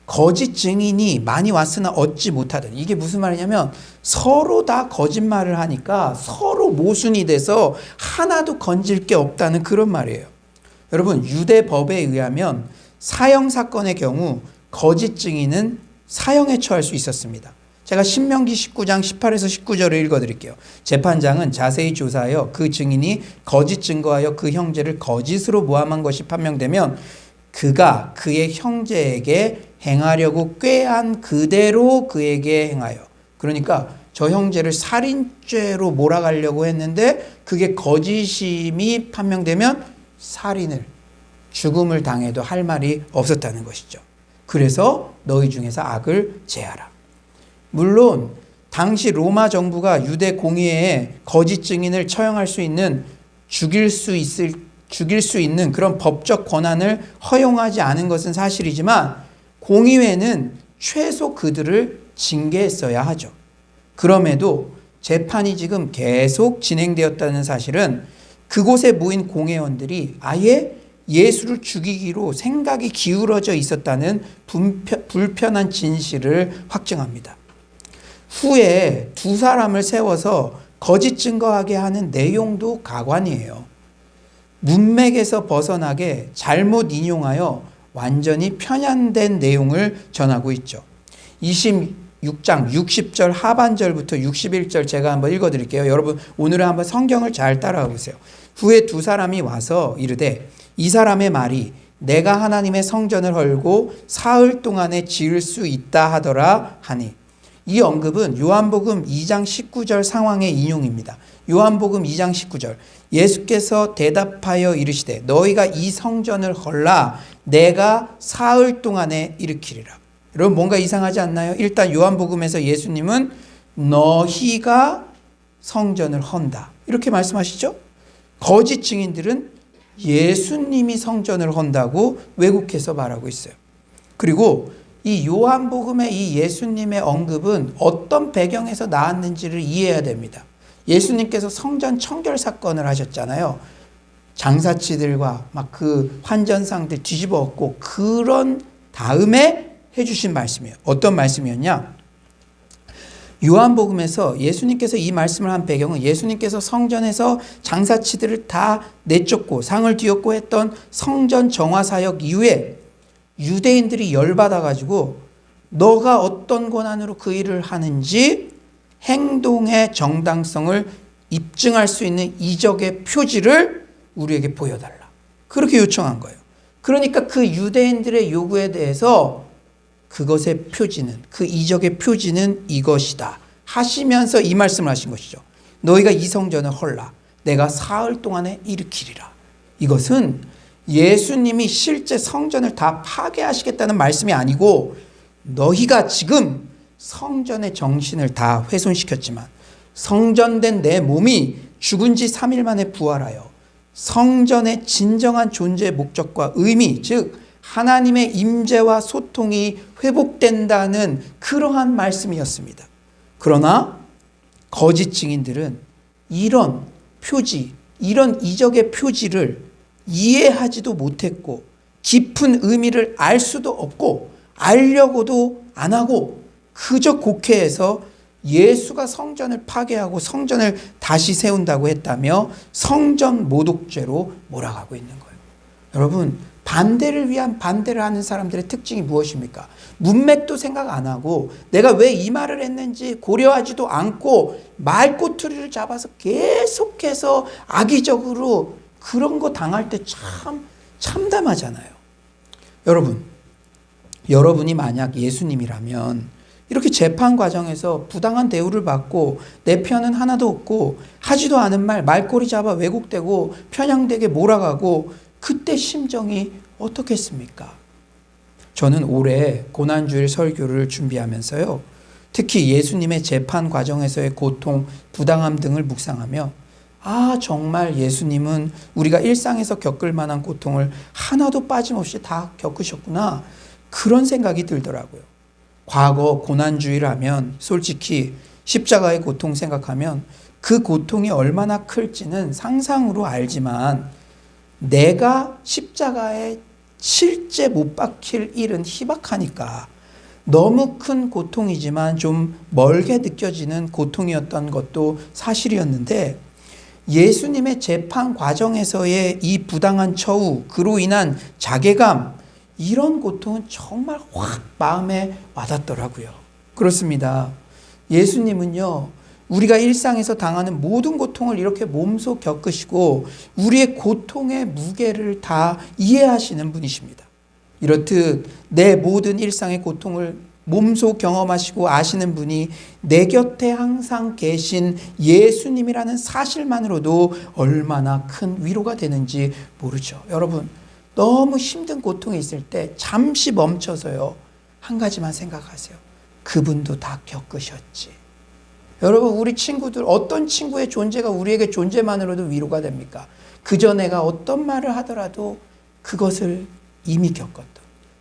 거짓 증인이 많이 왔으나 얻지 못하더니. 이게 무슨 말이냐면 서로 다 거짓말을 하니까 서로 모순이 돼서 하나도 건질 게 없다는 그런 말이에요. 여러분, 유대 법에 의하면 사형 사건의 경우 거짓 증인은 사형에 처할 수 있었습니다. 제가 신명기 19장 18에서 19절을 읽어드릴게요. 재판장은 자세히 조사하여 그 증인이 거짓 증거하여 그 형제를 거짓으로 모함한 것이 판명되면 그가 그의 형제에게 행하려고 꾀한 그대로 그에게 행하여, 그러니까 저 형제를 살인죄로 몰아가려고 했는데 그게 거짓임이 판명되면 살인을, 죽음을 당해도 할 말이 없었다는 것이죠. 그래서 너희 중에서 악을 제하라. 물론 당시 로마 정부가 유대 공의회에 거짓 증인을 처형할 수 있는, 죽일 수 있는 그런 법적 권한을 허용하지 않은 것은 사실이지만 공의회는 최소 그들을 징계했어야 하죠. 그럼에도 재판이 지금 계속 진행되었다는 사실은 그곳에 모인 공회원들이 아예 예수를 죽이기로 생각이 기울어져 있었다는 불편한 진실을 확증합니다. 후에 두 사람을 세워서 거짓 증거하게 하는 내용도 가관이에요. 문맥에서 벗어나게 잘못 인용하여 완전히 편향된 내용을 전하고 있죠. 26장 60절 하반절부터 61절 제가 한번 읽어드릴게요. 여러분 오늘은 한번 성경을 잘 따라가 보세요. 후에 두 사람이 와서 이르되 이 사람의 말이 내가 하나님의 성전을 헐고 사흘 동안에 지을 수 있다 하더라 하니, 이 언급은 요한복음 2장 19절 상황의 인용입니다. 요한복음 2장 19절, 예수께서 대답하여 이르시되 너희가 이 성전을 헐라 내가 사흘 동안에 일으키리라. 여러분 뭔가 이상하지 않나요? 일단 요한복음에서 예수님은 너희가 성전을 헌다 이렇게 말씀하시죠. 거짓 증인들은 예수님이 성전을 헌다고 왜곡해서 말하고 있어요. 그리고 이 요한복음의 이 예수님의 언급은 어떤 배경에서 나왔는지를 이해해야 됩니다. 예수님께서 성전 청결 사건을 하셨잖아요. 장사치들과 막 그 환전상들 뒤집어 엎고 그런 다음에 해주신 말씀이에요. 어떤 말씀이었냐? 요한복음에서 예수님께서 이 말씀을 한 배경은 예수님께서 성전에서 장사치들을 다 내쫓고 상을 뒤엎고 했던 성전 정화 사역 이후에 유대인들이 열받아가지고 너가 어떤 권한으로 그 일을 하는지 행동의 정당성을 입증할 수 있는 이적의 표지를 우리에게 보여달라. 그렇게 요청한 거예요. 그러니까 그 유대인들의 요구에 대해서 그것의 표지는, 그 이적의 표지는 이것이다 하시면서 이 말씀을 하신 것이죠. 너희가 이 성전을 헐라 내가 사흘 동안에 일으키리라. 이것은 예수님이 실제 성전을 다 파괴하시겠다는 말씀이 아니고 너희가 지금 성전의 정신을 다 훼손시켰지만 성전된 내 몸이 죽은 지 3일 만에 부활하여 성전의 진정한 존재의 목적과 의미, 즉 하나님의 임재와 소통이 회복된다는 그러한 말씀이었습니다. 그러나 거짓 증인들은 이런 표지, 이런 이적의 표지를 이해하지도 못했고 깊은 의미를 알 수도 없고 알려고도 안 하고 그저 곡해해서 예수가 성전을 파괴하고 성전을 다시 세운다고 했다며 성전 모독죄로 몰아가고 있는 거예요. 여러분, 반대를 위한 반대를 하는 사람들의 특징이 무엇입니까? 문맥도 생각 안 하고 내가 왜 이 말을 했는지 고려하지도 않고 말꼬투리를 잡아서 계속해서 악의적으로 그런 거 당할 때 참 참담하잖아요. 여러분이 만약 예수님이라면 이렇게 재판 과정에서 부당한 대우를 받고 내 편은 하나도 없고 하지도 않은 말 말꼬리 잡아 왜곡되고 편향되게 몰아가고 그때 심정이 어떻겠습니까? 저는 올해 고난주일 설교를 준비하면서요, 특히 예수님의 재판 과정에서의 고통, 부당함 등을 묵상하며 정말 예수님은 우리가 일상에서 겪을 만한 고통을 하나도 빠짐없이 다 겪으셨구나, 그런 생각이 들더라고요. 과거 고난주일 하면 솔직히 십자가의 고통 생각하면 그 고통이 얼마나 클지는 상상으로 알지만 내가 십자가에 실제 못 박힐 일은 희박하니까 너무 큰 고통이지만 좀 멀게 느껴지는 고통이었던 것도 사실이었는데, 예수님의 재판 과정에서의 이 부당한 처우, 그로 인한 자괴감, 이런 고통은 정말 확 마음에 와닿더라고요. 그렇습니다. 예수님은요, 우리가 일상에서 당하는 모든 고통을 이렇게 몸소 겪으시고 우리의 고통의 무게를 다 이해하시는 분이십니다. 이렇듯 내 모든 일상의 고통을 몸소 경험하시고 아시는 분이 내 곁에 항상 계신 예수님이라는 사실만으로도 얼마나 큰 위로가 되는지 모르죠. 여러분, 너무 힘든 고통이 있을 때 잠시 멈춰서요, 한 가지만 생각하세요. 그분도 다 겪으셨지. 여러분, 우리 친구들, 어떤 친구의 존재가 우리에게 존재만으로도 위로가 됩니까? 그저 내가 어떤 말을 하더라도 그것을 이미 겪었던,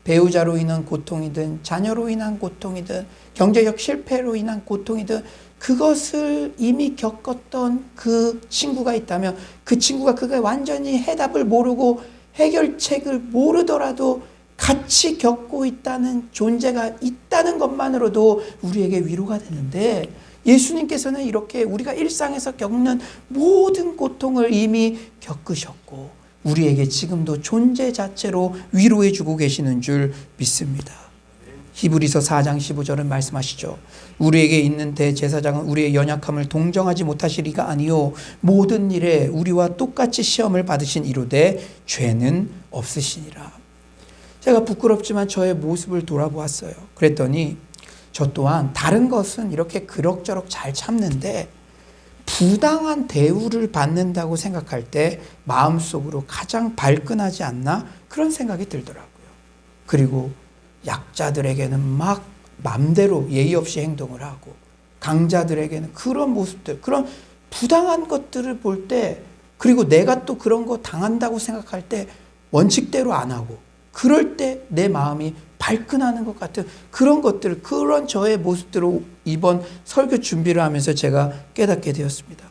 배우자로 인한 고통이든 자녀로 인한 고통이든 경제적 실패로 인한 고통이든 그것을 이미 겪었던 그 친구가 있다면, 그 친구가 그게 완전히 해답을 모르고 해결책을 모르더라도 같이 겪고 있다는 존재가 있다는 것만으로도 우리에게 위로가 되는데, 예수님께서는 이렇게 우리가 일상에서 겪는 모든 고통을 이미 겪으셨고 우리에게 지금도 존재 자체로 위로해 주고 계시는 줄 믿습니다. 히브리서 4장 15절은 말씀하시죠. 우리에게 있는 대제사장은 우리의 연약함을 동정하지 못하시리가 아니요 모든 일에 우리와 똑같이 시험을 받으신 이로되 죄는 없으시니라. 제가 부끄럽지만 저의 모습을 돌아보았어요. 그랬더니 저 또한 다른 것은 이렇게 그럭저럭 잘 참는데 부당한 대우를 받는다고 생각할 때 마음속으로 가장 발끈하지 않나 그런 생각이 들더라고요. 그리고 약자들에게는 막 맘대로 예의 없이 행동을 하고 강자들에게는 그런 모습들, 그런 부당한 것들을 볼 때, 그리고 내가 또 그런 거 당한다고 생각할 때 원칙대로 안 하고 그럴 때 내 마음이 발끈하는 것 같은 그런 것들, 그런 저의 모습들을 이번 설교 준비를 하면서 제가 깨닫게 되었습니다.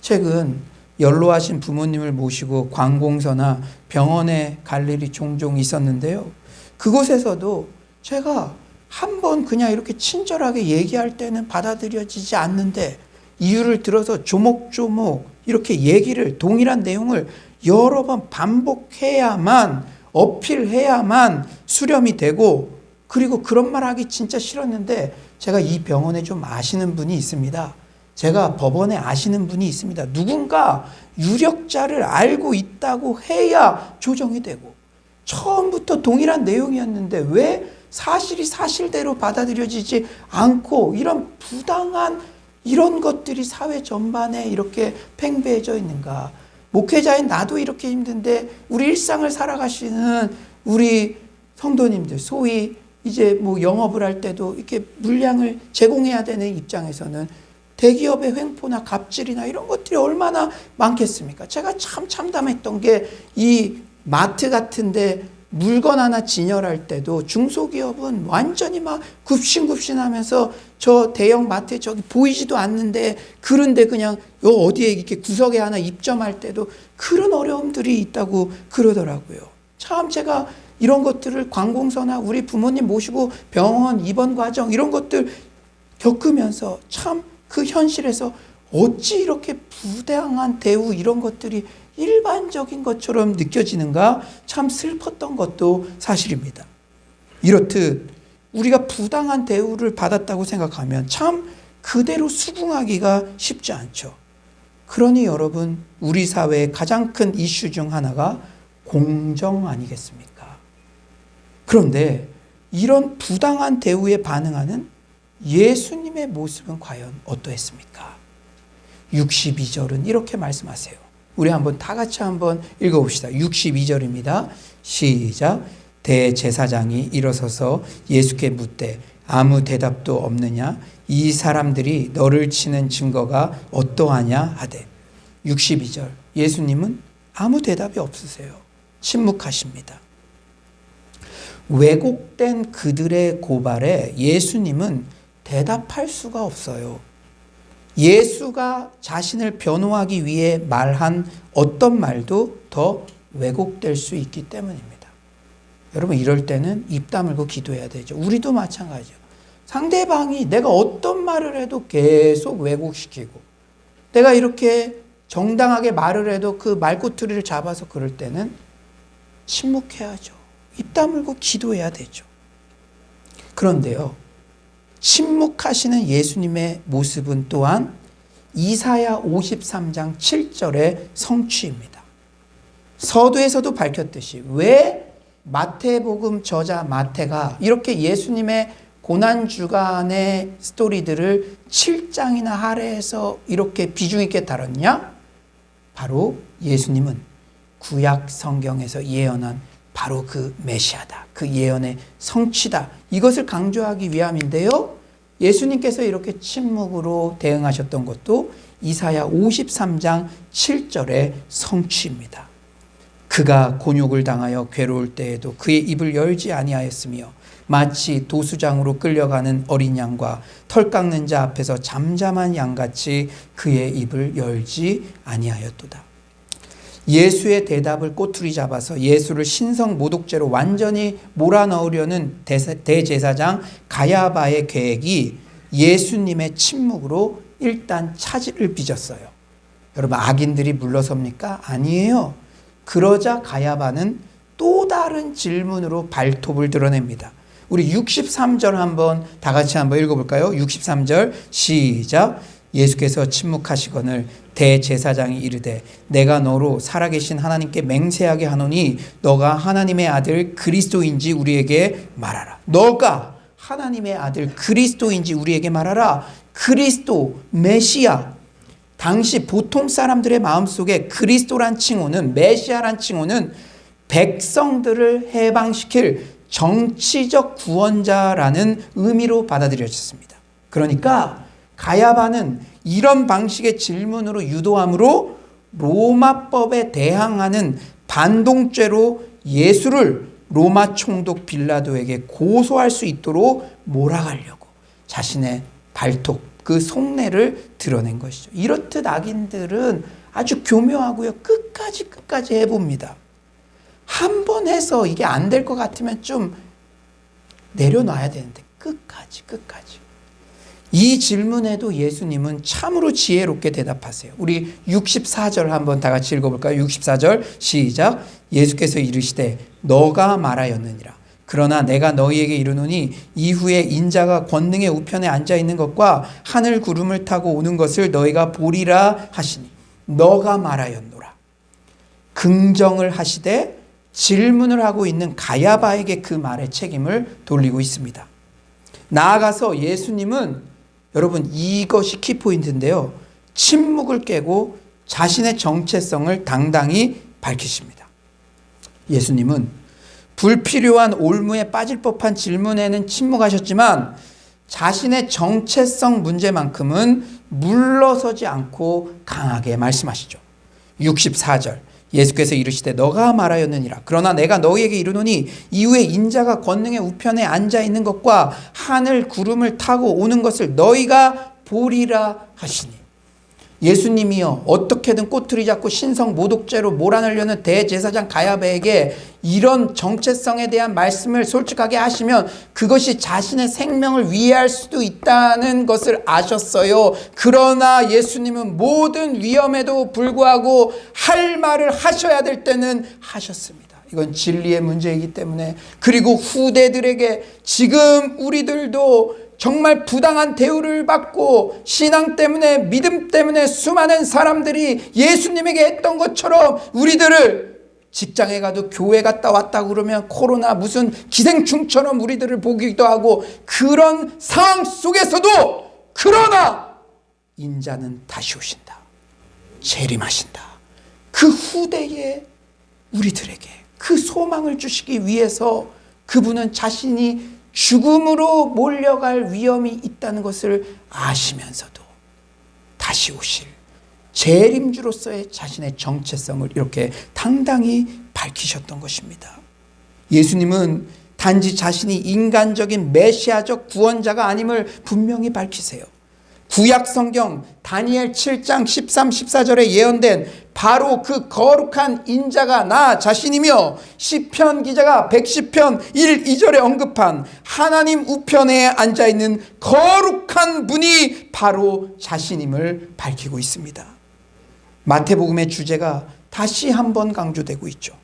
최근 연로하신 부모님을 모시고 관공서나 병원에 갈 일이 종종 있었는데요. 그곳에서도 제가 한번 그냥 이렇게 친절하게 얘기할 때는 받아들여지지 않는데 이유를 들어서 조목조목 이렇게 얘기를, 동일한 내용을 여러 번 반복해야만, 어필해야만 수렴이 되고, 그리고 그런 말 하기 진짜 싫었는데 제가 이 병원에 좀 아시는 분이 있습니다. 제가 법원에 아시는 분이 있습니다. 누군가 유력자를 알고 있다고 해야 조정이 되고, 처음부터 동일한 내용이었는데 왜 사실이 사실대로 받아들여지지 않고 이런 부당한 이런 것들이 사회 전반에 이렇게 팽배해져 있는가. 목회자인 나도 이렇게 힘든데 우리 일상을 살아가시는 우리 성도님들, 소위 이제 뭐 영업을 할 때도 이렇게 물량을 제공해야 되는 입장에서는 대기업의 횡포나 갑질이나 이런 것들이 얼마나 많겠습니까? 제가 참 참담했던 게 이 마트 같은데 물건 하나 진열할 때도 중소기업은 완전히 막 굽신굽신하면서 저 대형 마트에 저기 보이지도 않는데 그런데 그냥 요 어디에 이렇게 구석에 하나 입점할 때도 그런 어려움들이 있다고 그러더라고요. 참 제가 이런 것들을 관공서나 우리 부모님 모시고 병원 입원 과정 이런 것들 겪으면서 참 그 현실에서 어찌 이렇게 부당한 대우 이런 것들이 일반적인 것처럼 느껴지는가 참 슬펐던 것도 사실입니다. 이렇듯 우리가 부당한 대우를 받았다고 생각하면 참 그대로 수긍하기가 쉽지 않죠. 그러니 여러분, 우리 사회의 가장 큰 이슈 중 하나가 공정 아니겠습니까? 그런데 이런 부당한 대우에 반응하는 예수님의 모습은 과연 어떠했습니까? 62절은 이렇게 말씀하세요. 우리 한번 다 같이 한번 읽어봅시다. 62절입니다. 시작. 대제사장이 일어서서 예수께 묻되 아무 대답도 없느냐? 이 사람들이 너를 치는 증거가 어떠하냐 하되. 62절. 예수님은 아무 대답이 없으세요. 침묵하십니다. 왜곡된 그들의 고발에 예수님은 대답할 수가 없어요. 예수가 자신을 변호하기 위해 말한 어떤 말도 더 왜곡될 수 있기 때문입니다. 여러분, 이럴 때는 입 다물고 기도해야 되죠. 우리도 마찬가지죠. 상대방이 내가 어떤 말을 해도 계속 왜곡시키고, 내가 이렇게 정당하게 말을 해도 그 말꼬투리를 잡아서 그럴 때는 침묵해야죠. 입 다물고 기도해야 되죠. 그런데요, 침묵하시는 예수님의 모습은 또한 이사야 53장 7절의 성취입니다. 서두에서도 밝혔듯이 왜 마태복음 저자 마태가 이렇게 예수님의 고난주간의 스토리들을 7장이나 할애해서 이렇게 비중 있게 다뤘냐? 바로 예수님은 구약 성경에서 예언한 바로 그 메시아다. 그 예언의 성취다. 이것을 강조하기 위함인데요. 예수님께서 이렇게 침묵으로 대응하셨던 것도 이사야 53장 7절의 성취입니다. 그가 곤욕을 당하여 괴로울 때에도 그의 입을 열지 아니하였으며 마치 도수장으로 끌려가는 어린 양과 털 깎는 자 앞에서 잠잠한 양같이 그의 입을 열지 아니하였도다. 예수의 대답을 꼬투리 잡아서 예수를 신성 모독죄로 완전히 몰아넣으려는 대제사장 가야바의 계획이 예수님의 침묵으로 일단 차질을 빚었어요. 여러분, 악인들이 물러섭니까? 아니에요. 그러자 가야바는 또 다른 질문으로 발톱을 드러냅니다. 우리 63절 한번 다 같이 한번 읽어볼까요? 63절 시작. 예수께서 침묵하시거늘 대제사장이 이르되 내가 너로 살아계신 하나님께 맹세하게 하노니 너가 하나님의 아들 그리스도인지 우리에게 말하라. 너가 하나님의 아들 그리스도인지 우리에게 말하라. 그리스도, 메시아. 당시 보통 사람들의 마음속에 그리스도란 칭호는, 메시아란 칭호는 백성들을 해방시킬 정치적 구원자라는 의미로 받아들여졌습니다. 그러니까 가야바는 이런 방식의 질문으로 유도함으로 로마법에 대항하는 반동죄로 예수를 로마 총독 빌라도에게 고소할 수 있도록 몰아가려고 자신의 발톱, 그 속내를 드러낸 것이죠. 이렇듯 악인들은 아주 교묘하고요. 끝까지 해봅니다. 한 번 해서 이게 안 될 것 같으면 좀 내려놔야 되는데 끝까지. 이 질문에도 예수님은 참으로 지혜롭게 대답하세요. 우리 64절 한번 다 같이 읽어볼까요? 64절 시작. 예수께서 이르시되 너가 말하였느니라. 그러나 내가 너희에게 이르노니 이후에 인자가 권능의 우편에 앉아있는 것과 하늘 구름을 타고 오는 것을 너희가 보리라 하시니 너가 말하였노라. 긍정을 하시되 질문을 하고 있는 가야바에게 그 말의 책임을 돌리고 있습니다. 나아가서 예수님은 여러분 이것이 키포인트인데요. 침묵을 깨고 자신의 정체성을 당당히 밝히십니다. 예수님은 불필요한 올무에 빠질 법한 질문에는 침묵하셨지만 자신의 정체성 문제만큼은 물러서지 않고 강하게 말씀하시죠. 64절 예수께서 이르시되 너가 말하였느니라. 그러나 내가 너희에게 이르노니 이후에 인자가 권능의 우편에 앉아있는 것과 하늘 구름을 타고 오는 것을 너희가 보리라 하시니. 예수님이요 어떻게든 꼬투리 잡고 신성 모독죄로 몰아넣으려는 대제사장 가야바에게 이런 정체성에 대한 말씀을 솔직하게 하시면 그것이 자신의 생명을 위해할 수도 있다는 것을 아셨어요. 그러나 예수님은 모든 위험에도 불구하고 할 말을 하셔야 될 때는 하셨습니다. 이건 진리의 문제이기 때문에. 그리고 후대들에게 지금 우리들도 정말 부당한 대우를 받고 신앙 때문에 믿음 때문에 수많은 사람들이 예수님에게 했던 것처럼 우리들을 직장에 가도 교회 갔다 왔다 그러면 코로나 무슨 기생충처럼 우리들을 보기도 하고 그런 상황 속에서도 그러나 인자는 다시 오신다. 재림하신다. 그 후대에 우리들에게 그 소망을 주시기 위해서 그분은 자신이 죽음으로 몰려갈 위험이 있다는 것을 아시면서도 다시 오실 재림주로서의 자신의 정체성을 이렇게 당당히 밝히셨던 것입니다. 예수님은 단지 자신이 인간적인 메시아적 구원자가 아님을 분명히 밝히세요. 구약 성경 다니엘 7장 13, 14절에 예언된 바로 그 거룩한 인자가 나 자신이며 시편 기자가 110편 1, 2절에 언급한 하나님 우편에 앉아있는 거룩한 분이 바로 자신임을 밝히고 있습니다. 마태복음의 주제가 다시 한번 강조되고 있죠.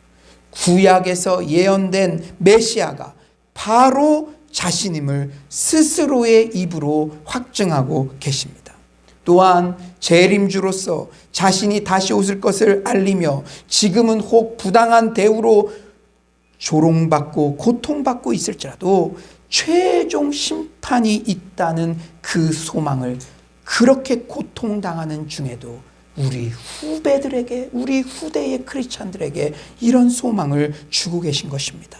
구약에서 예언된 메시아가 바로 자신임을 스스로의 입으로 확증하고 계십니다. 또한 재림주로서 자신이 다시 오실 것을 알리며 지금은 혹 부당한 대우로 조롱받고 고통받고 있을지라도 최종 심판이 있다는 그 소망을 그렇게 고통당하는 중에도 우리 후배들에게, 우리 후대의 크리스찬들에게 이런 소망을 주고 계신 것입니다.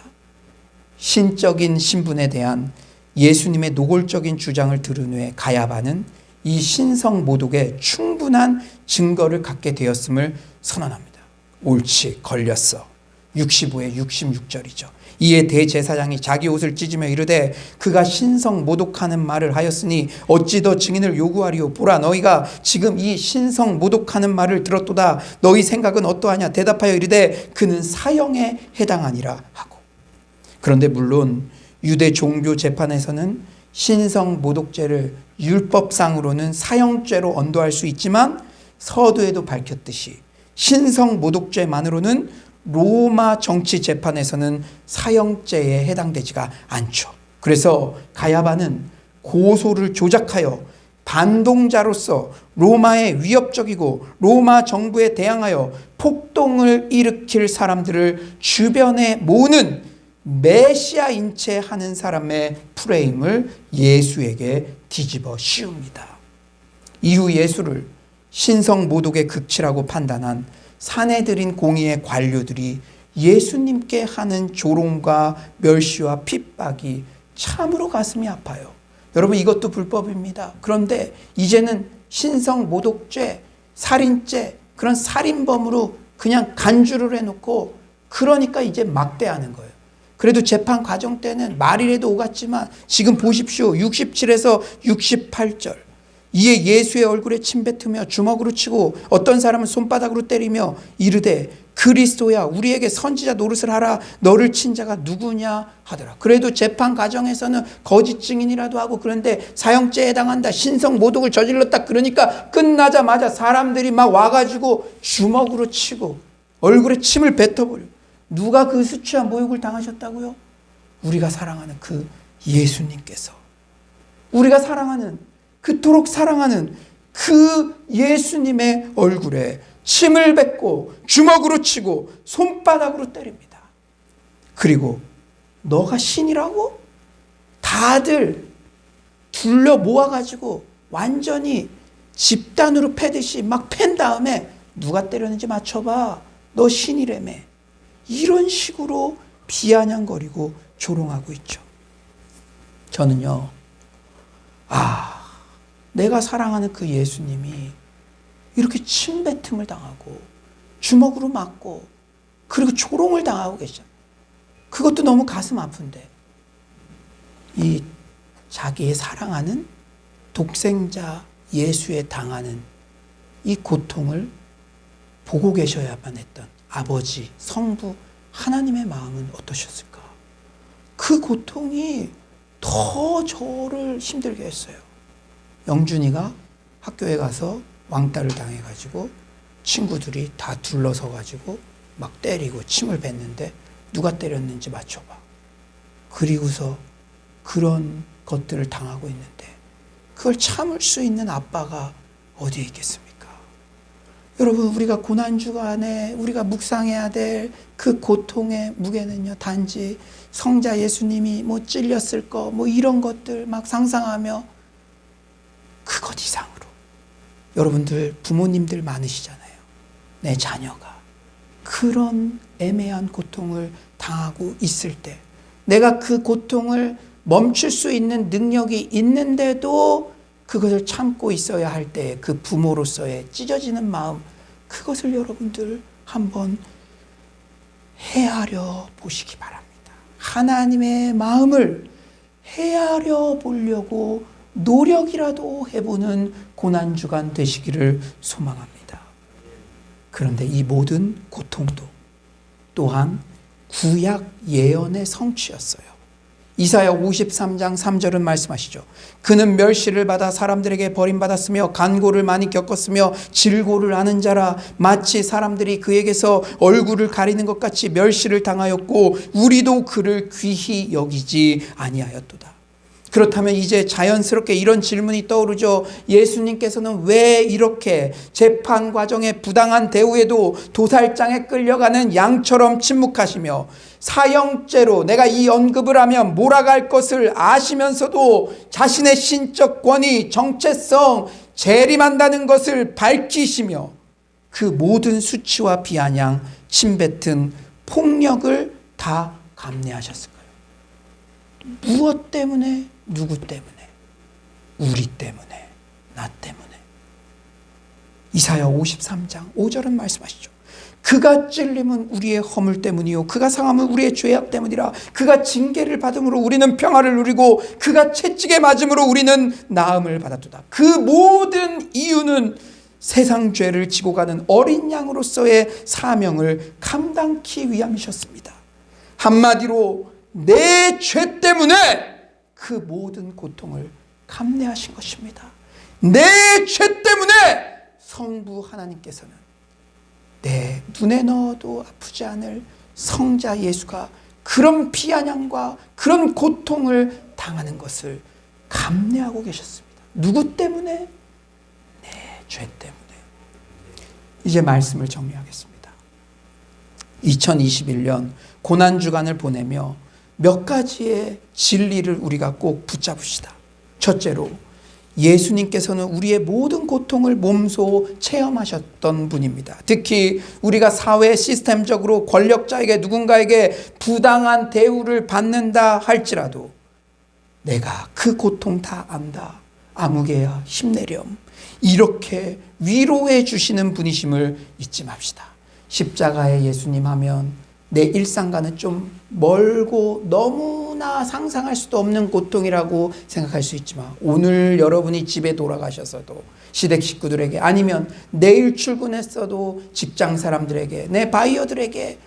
신적인 신분에 대한 예수님의 노골적인 주장을 들은 후에 가야바는 이 신성 모독에 충분한 증거를 갖게 되었음을 선언합니다. 옳지, 걸렸어. 65에 66절이죠. 이에 대제사장이 자기 옷을 찢으며 이르되 그가 신성 모독하는 말을 하였으니 어찌 더 증인을 요구하리오. 보라, 너희가 지금 이 신성 모독하는 말을 들었도다. 너희 생각은 어떠하냐. 대답하여 이르되 그는 사형에 해당하니라 하고. 그런데 물론 유대 종교 재판에서는 신성 모독죄를 율법상으로는 사형죄로 언도할 수 있지만 서두에도 밝혔듯이 신성 모독죄만으로는 로마 정치 재판에서는 사형죄에 해당되지가 않죠. 그래서 가야바는 고소를 조작하여 반동자로서 로마에 위협적이고 로마 정부에 대항하여 폭동을 일으킬 사람들을 주변에 모으는 메시아인 채 하는 사람의 프레임을 예수에게 뒤집어 씌웁니다. 이후 예수를 신성 모독의 극치라고 판단한 사내들인 공의의 관료들이 예수님께 하는 조롱과 멸시와 핍박이 참으로 가슴이 아파요. 여러분, 이것도 불법입니다. 그런데 이제는 신성 모독죄, 살인죄, 그런 살인범으로 그냥 간주를 해놓고 그러니까 이제 막대하는 거예요. 그래도 재판 과정 때는 말이라도 오갔지만 지금 보십시오. 67에서 68절. 이에 예수의 얼굴에 침 뱉으며 주먹으로 치고 어떤 사람은 손바닥으로 때리며 이르되 그리스도야, 우리에게 선지자 노릇을 하라. 너를 친 자가 누구냐 하더라. 그래도 재판 과정에서는 거짓 증인이라도 하고 그런데 사형죄에 해당한다, 신성 모독을 저질렀다, 그러니까 끝나자마자 사람들이 막 와가지고 주먹으로 치고 얼굴에 침을 뱉어버려. 누가 그 수치와 모욕을 당하셨다고요? 우리가 사랑하는 그 예수님께서, 우리가 사랑하는, 그토록 사랑하는 그 예수님의 얼굴에 침을 뱉고 주먹으로 치고 손바닥으로 때립니다. 그리고 너가 신이라고? 다들 둘러 모아가지고 완전히 집단으로 패듯이 막 팬 다음에 누가 때렸는지 맞춰봐. 너 신이라며. 이런 식으로 비아냥거리고 조롱하고 있죠. 저는요, 내가 사랑하는 그 예수님이 이렇게 침뱉음을 당하고 주먹으로 맞고 그리고 조롱을 당하고 계시잖아요. 그것도 너무 가슴 아픈데 이 자기의 사랑하는 독생자 예수에 당하는 이 고통을 보고 계셔야만 했던 아버지, 성부, 하나님의 마음은 어떠셨을까? 그 고통이 더 저를 힘들게 했어요. 영준이가 학교에 가서 왕따를 당해가지고 친구들이 다 둘러서가지고 막 때리고 침을 뱉는데 누가 때렸는지 맞춰봐. 그리고서 그런 것들을 당하고 있는데 그걸 참을 수 있는 아빠가 어디에 있겠습니까? 여러분, 우리가 고난주간에 우리가 묵상해야 될 그 고통의 무게는요, 단지 성자 예수님이 뭐 찔렸을 거 뭐 이런 것들 막 상상하며 그것 이상으로, 여러분들 부모님들 많으시잖아요. 내 자녀가 그런 애매한 고통을 당하고 있을 때 내가 그 고통을 멈출 수 있는 능력이 있는데도 그것을 참고 있어야 할 때 그 부모로서의 찢어지는 마음, 그것을 여러분들 한번 헤아려 보시기 바랍니다. 하나님의 마음을 헤아려 보려고 노력이라도 해보는 고난주간 되시기를 소망합니다. 그런데 이 모든 고통도 또한 구약 예언의 성취였어요. 이사야 53장 3절은 말씀하시죠. 그는 멸시를 받아 사람들에게 버림받았으며 간고를 많이 겪었으며 질고를 아는 자라. 마치 사람들이 그에게서 얼굴을 가리는 것 같이 멸시를 당하였고 우리도 그를 귀히 여기지 아니하였도다. 그렇다면 이제 자연스럽게 이런 질문이 떠오르죠. 예수님께서는 왜 이렇게 재판 과정에 부당한 대우에도 도살장에 끌려가는 양처럼 침묵하시며 사형죄로 내가 이 언급을 하면 몰아갈 것을 아시면서도 자신의 신적 권위, 정체성, 재림한다는 것을 밝히시며 그 모든 수치와 비아냥, 침뱉은 폭력을 다 감내하셨을까요? 무엇 때문에? 누구 때문에? 우리 때문에, 나 때문에. 이사야 53장 5절은 말씀하시죠. 그가 찔림은 우리의 허물 때문이요 그가 상함은 우리의 죄악 때문이라. 그가 징계를 받음으로 우리는 평화를 누리고 그가 채찍에 맞음으로 우리는 나음을 받았도다. 그 모든 이유는 세상 죄를 지고 가는 어린 양으로서의 사명을 감당하기 위함이셨습니다. 한마디로 내 죄 때문에 그 모든 고통을 감내하신 것입니다. 내 죄 때문에 성부 하나님께서는 내 눈에 넣어도 아프지 않을 성자 예수가 그런 비아냥과 그런 고통을 당하는 것을 감내하고 계셨습니다. 누구 때문에? 내 죄 때문에. 이제 말씀을 정리하겠습니다. 2021년 고난주간을 보내며 몇 가지의 진리를 우리가 꼭 붙잡읍시다. 첫째로 예수님께서는 우리의 모든 고통을 몸소 체험하셨던 분입니다. 특히 우리가 사회 시스템적으로 권력자에게 누군가에게 부당한 대우를 받는다 할지라도 내가 그 고통 다 안다. 아무개야 힘내렴. 이렇게 위로해 주시는 분이심을 잊지 맙시다. 십자가의 예수님 하면 내 일상과는 좀 멀고 너무나 상상할 수도 없는 고통이라고 생각할 수 있지만 오늘 여러분이 집에 돌아가셔서도 시댁 식구들에게 아니면 내일 출근했어도 직장 사람들에게 내 바이어들에게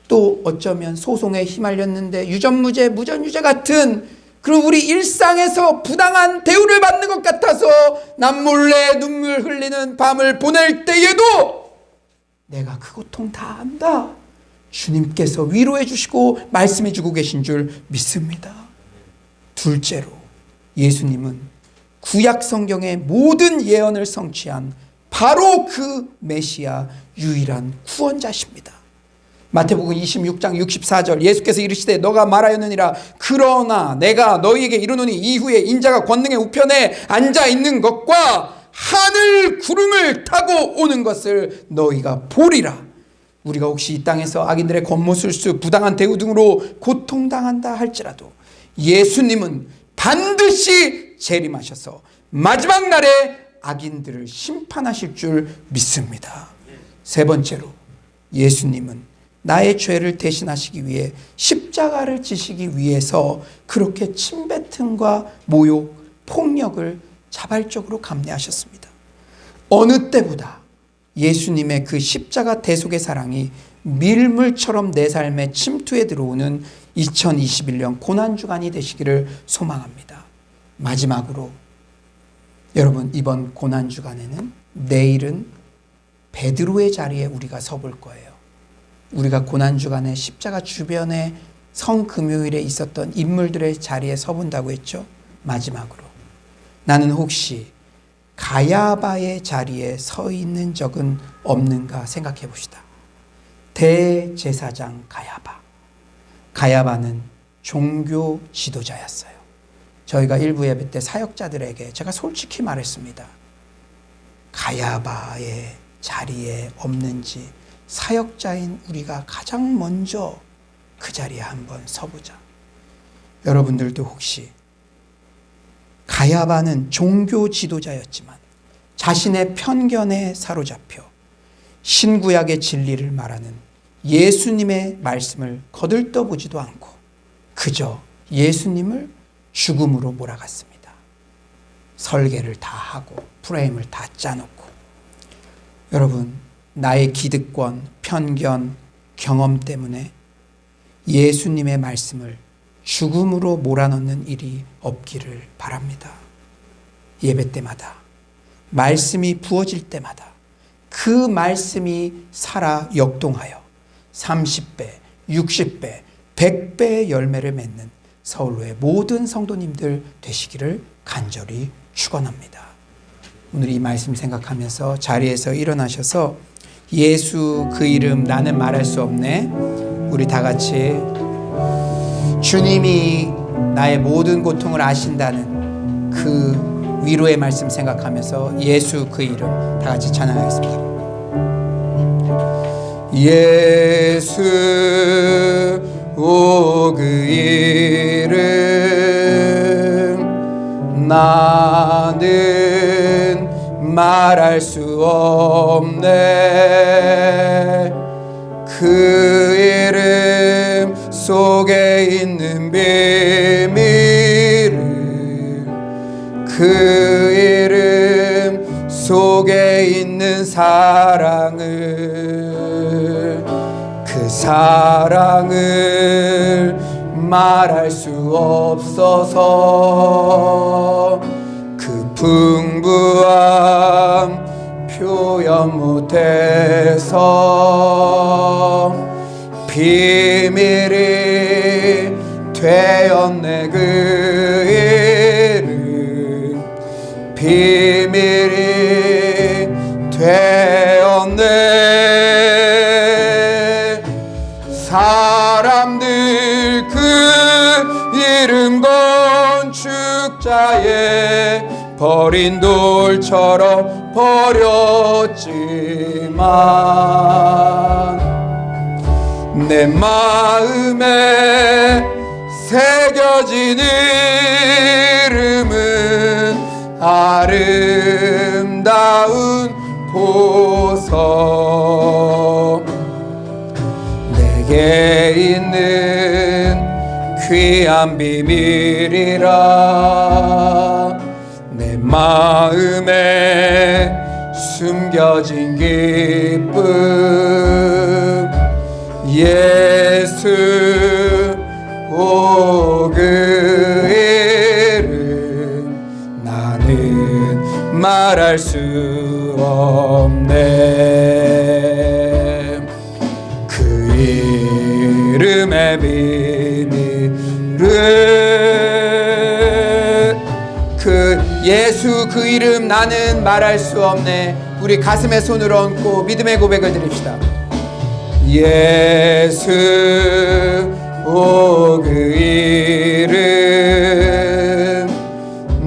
또 어쩌면 소송에 휘말렸는데 유전무죄 무전유죄 같은 그리고 우리 일상에서 부당한 대우를 받는 것 같아서 남몰래 눈물 흘리는 밤을 보낼 때에도 내가 그 고통 다 안다. 주님께서 위로해 주시고 말씀해 주고 계신 줄 믿습니다. 둘째로 예수님은 구약 성경의 모든 예언을 성취한 바로 그 메시아 유일한 구원자십니다. 마태복음 26장 64절 예수께서 이르시되 너가 말하였느니라. 그러나 내가 너희에게 이르노니 이후에 인자가 권능의 우편에 앉아 있는 것과 하늘 구름을 타고 오는 것을 너희가 보리라. 우리가 혹시 이 땅에서 악인들의 권모술수 부당한 대우 등으로 고통당한다 할지라도 예수님은 반드시 재림하셔서 마지막 날에 악인들을 심판하실 줄 믿습니다. 세 번째로 예수님은 나의 죄를 대신하시기 위해 십자가를 지시기 위해서 그렇게 침뱉음과 모욕, 폭력을 자발적으로 감내하셨습니다. 어느 때보다 예수님의 그 십자가 대속의 사랑이 밀물처럼 내 삶에 침투해 들어오는 2021년 고난주간이 되시기를 소망합니다. 마지막으로 여러분 이번 고난주간에는 내일은 베드로의 자리에 우리가 서볼 거예요. 우리가 고난주간에 십자가 주변에 성금요일에 있었던 인물들의 자리에 서본다고 했죠. 마지막으로 나는 혹시 가야바의 자리에 서 있는 적은 없는가 생각해 봅시다. 대제사장 가야바. 가야바는 종교 지도자였어요. 저희가 일부 예배 때 사역자들에게 제가 솔직히 말했습니다. 가야바의 자리에 없는지 사역자인 우리가 가장 먼저 그 자리에 한번 서보자. 여러분들도 혹시 가야바는 종교 지도자였지만 자신의 편견에 사로잡혀 신구약의 진리를 말하는 예수님의 말씀을 거들떠보지도 않고 그저 예수님을 죽음으로 몰아갔습니다. 설계를 다 하고 프레임을 다 짜놓고. 여러분 나의 기득권, 편견, 경험 때문에 예수님의 말씀을 죽음으로 몰아넣는 일이 없기를 바랍니다. 예배 때마다, 말씀이 부어질 때마다 그 말씀이 살아 역동하여 30배, 60배, 100배의 열매를 맺는 서울로의 모든 성도님들 되시기를 간절히 축원합니다. 오늘 이 말씀 생각하면서 자리에서 일어나셔서 예수 그 이름 나는 말할 수 없네. 우리 다 같이 주님이 나의 모든 고통을 아신다는 그 위로의 말씀 생각하면서 예수 그 이름 다 같이 찬양하겠습니다. 예수 오 그 이름 나는 말할 수 없네. 그 이름 속에 있는 비밀을, 그 이름 속에 있는 사랑을, 그 사랑을 말할 수 없어서 그 풍부함 표현 못해서 비밀이 되었네. 그 이름 비밀이 되었네. 사람들 그 이름 건축자의 버린 돌처럼 버렸지만 내 마음에 새겨진 이름은 아름다운 보석. 내게 있는 귀한 비밀이라 내 마음에 숨겨진 기쁨. 예수 오 그 이름 나는 말할 수 없네. 그 이름의 비밀을, 그 예수 그 이름 나는 말할 수 없네. 우리 가슴에 손을 얹고 믿음의 고백을 드립시다. 예수 오 그 이름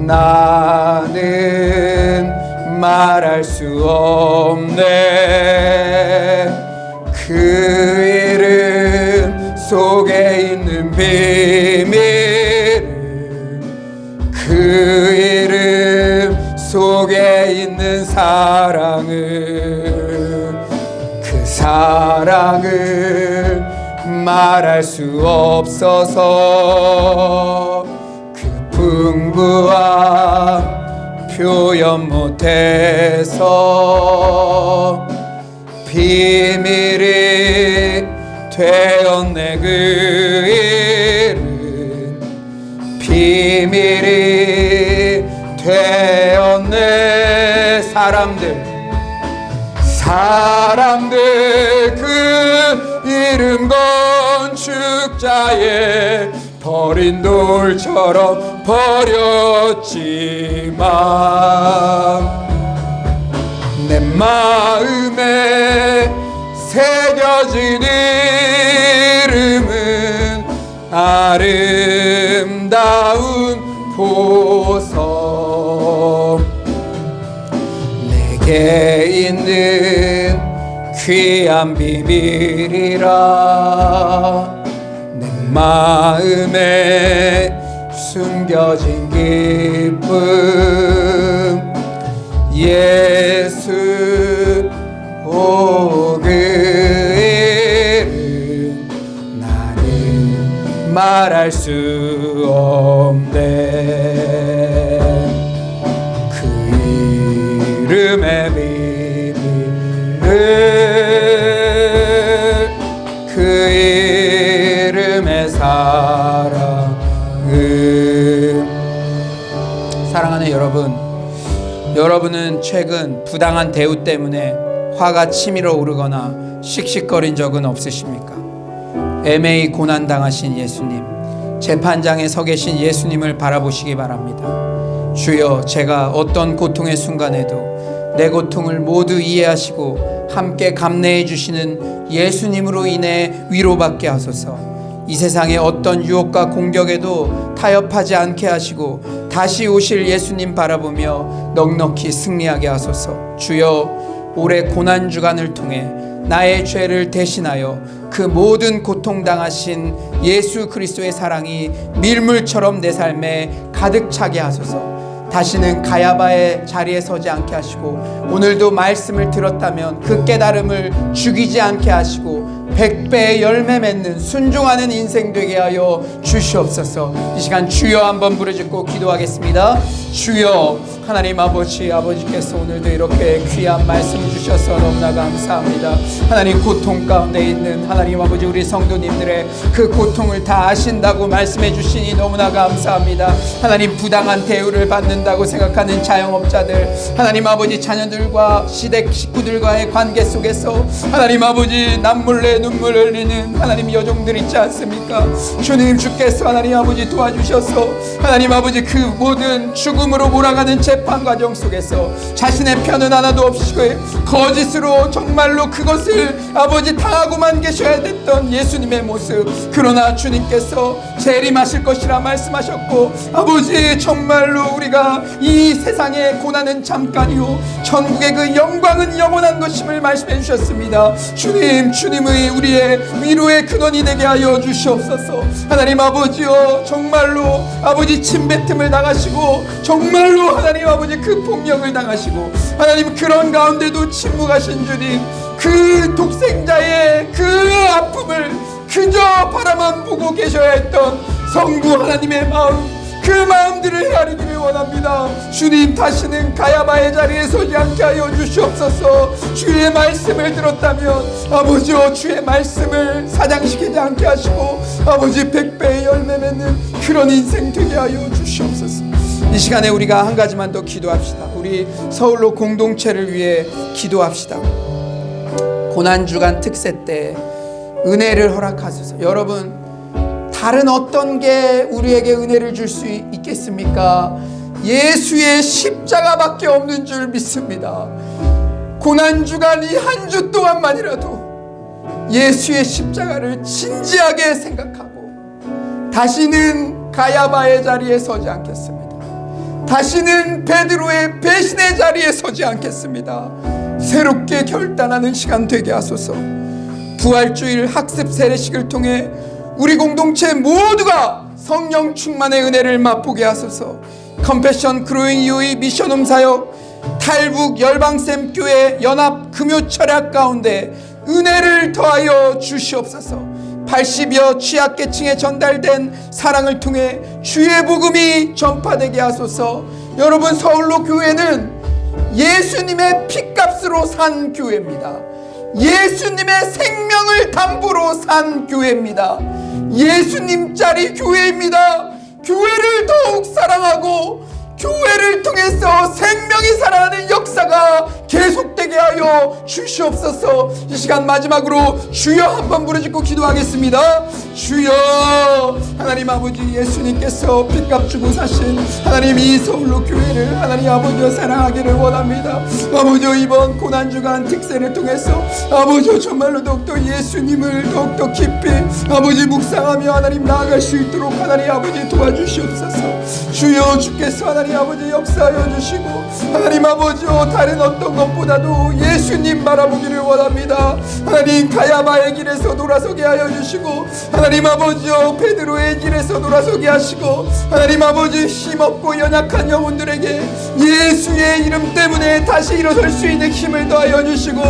나는 말할 수 없네. 그 이름 속에 있는 비밀, 그 이름 속에 있는 사랑을, 그 사랑을 말할 수 없어서 그 풍부함 표현 못해서 비밀이 되었네. 그 이름 비밀이 되었네. 사람들 그 이름 건축자의 버린 돌처럼 버렸지만 내 마음에 새겨진 이름은 아름다운 보석. 내게 있는 귀한 비밀이라 내 마음에 숨겨진 기쁨. 예수 오 그 이름 나는 말할 수 없네. 그 이름의 비밀을, 그 이름의 사랑, 여러분은 최근 부당한 대우 때문에 화가 치밀어 오르거나 씩씩거린 적은 없으십니까? 애매히 고난당하신 예수님, 재판장에 서 계신 예수님을 바라보시기 바랍니다. 주여, 제가 어떤 고통의 순간에도 내 고통을 모두 이해하시고 함께 감내해 주시는 예수님으로 인해 위로받게 하소서. 이 세상의 어떤 유혹과 공격에도 타협하지 않게 하시고 다시 오실 예수님 바라보며 넉넉히 승리하게 하소서. 주여, 올해 고난주간을 통해 나의 죄를 대신하여 그 모든 고통당하신 예수 그리스도의 사랑이 밀물처럼 내 삶에 가득 차게 하소서. 다시는 가야바의 자리에 서지 않게 하시고, 오늘도 말씀을 들었다면 그 깨달음을 죽이지 않게 하시고 100배의 열매 맺는 순종하는 인생 되게 하여 주시옵소서. 이 시간 주여 한번 부르짖고 기도하겠습니다. 주여, 하나님 아버지께서 오늘도 이렇게 귀한 말씀을 주셔서 너무나 감사합니다. 하나님, 고통 가운데 있는 하나님 아버지 우리 성도님들의 그 고통을 다 아신다고 말씀해 주시니 너무나 감사합니다. 하나님, 부당한 대우를 받는다고 생각하는 자영업자들, 하나님 아버지 자녀들과 시댁 식구들과의 관계 속에서 하나님 아버지 남몰래 눈물 흘리는 하나님 여종들 있지 않습니까? 주님, 주께서 하나님 아버지 도와주셔서 하나님 아버지 그 모든 죽음으로 몰아가는 재판 과정 속에서 자신의 편은 하나도 없이 거짓으로 정말로 그것을 아버지 당하고만 계셔야 됐던 예수님의 모습, 그러나 주님께서 재림하실 것이라 말씀하셨고, 아버지 정말로 우리가 이 세상의 고난은 잠깐이요 천국의 그 영광은 영원한 것임을 말씀해 주셨습니다. 주님의 우리의 위로의 근원이 되게 하여 주시옵소서. 하나님 아버지요, 정말로 아버지 침뱉음을 당하시고 정말로 하나님 아버지 그 폭력을 당하시고 하나님 그런 가운데도 침묵하신 주님, 그 독생자의 그 아픔을 그저 바라만 보고 계셔야 했던 성부 하나님의 마음, 그 마음들을 헤아리기를 원합니다. 주님, 다시는 가야바의 자리에 서지 않게 하여 주시옵소서. 주의 말씀을 들었다면 아버지요, 주의 말씀을 사장시키지 않게 하시고 아버지 100배의 열매 맺는 그런 인생 되게 하여 주시옵소서. 이 시간에 우리가 한 가지만 더 기도합시다. 우리 서울로 공동체를 위해 기도합시다. 고난주간 특세 때 은혜를 허락하소서. 여러분, 다른 어떤 게 우리에게 은혜를 줄 수 있겠습니까? 예수의 십자가밖에 없는 줄 믿습니다. 고난주간 이 한 주 동안만이라도 예수의 십자가를 진지하게 생각하고 다시는 가야바의 자리에 서지 않겠습니다. 다시는 베드로의 배신의 자리에 서지 않겠습니다. 새롭게 결단하는 시간 되게 하소서. 부활주일 학습 세례식을 통해 우리 공동체 모두가 성령 충만의 은혜를 맛보게 하소서. 컴패션 그로잉 이후의 미션홈 사역, 탈북 열방샘 교회 연합 금요 철학 가운데 은혜를 더하여 주시옵소서. 80여 취약계층에 전달된 사랑을 통해 주의 복음이 전파되게 하소서. 여러분, 서울로 교회는 예수님의 피값으로 산 교회입니다. 예수님의 생명을 담보로 산 교회입니다. 예수님짜리 교회입니다. 교회를 더욱 사랑하고 교회를 통해서 생명이 살아나는 역사가 계속되게 하여 주시옵소서. 이 시간 마지막으로 주여 한번 부르짖고 기도하겠습니다. 주여, 하나님 아버지, 예수님께서 빚값 주고 사신 하나님 이 서울로 교회를 하나님 아버지와 사랑하기를 원합니다. 아버지, 이번 고난주간 특세를 통해서 아버지 정말로 더욱더 예수님을 더욱더 깊이 아버지 묵상하며 하나님 나아갈 수 있도록 하나님 아버지 도와주시옵소서. 주여, 주께서 하나님 아버지 역사하여 주시고 하나님 아버지요, 다른 어떤 것보다도 예수님 바라보기를 원합니다. 하나님, 가야바의 길에서 돌아서게 하여 주시고 하나님 아버지요, 베드로의 길에서 돌아서게 하시고 하나님 아버지, 힘없고 연약한 영혼들에게 예수의 이름 때문에 다시 일어설 수 있는 힘을 더하여 주시고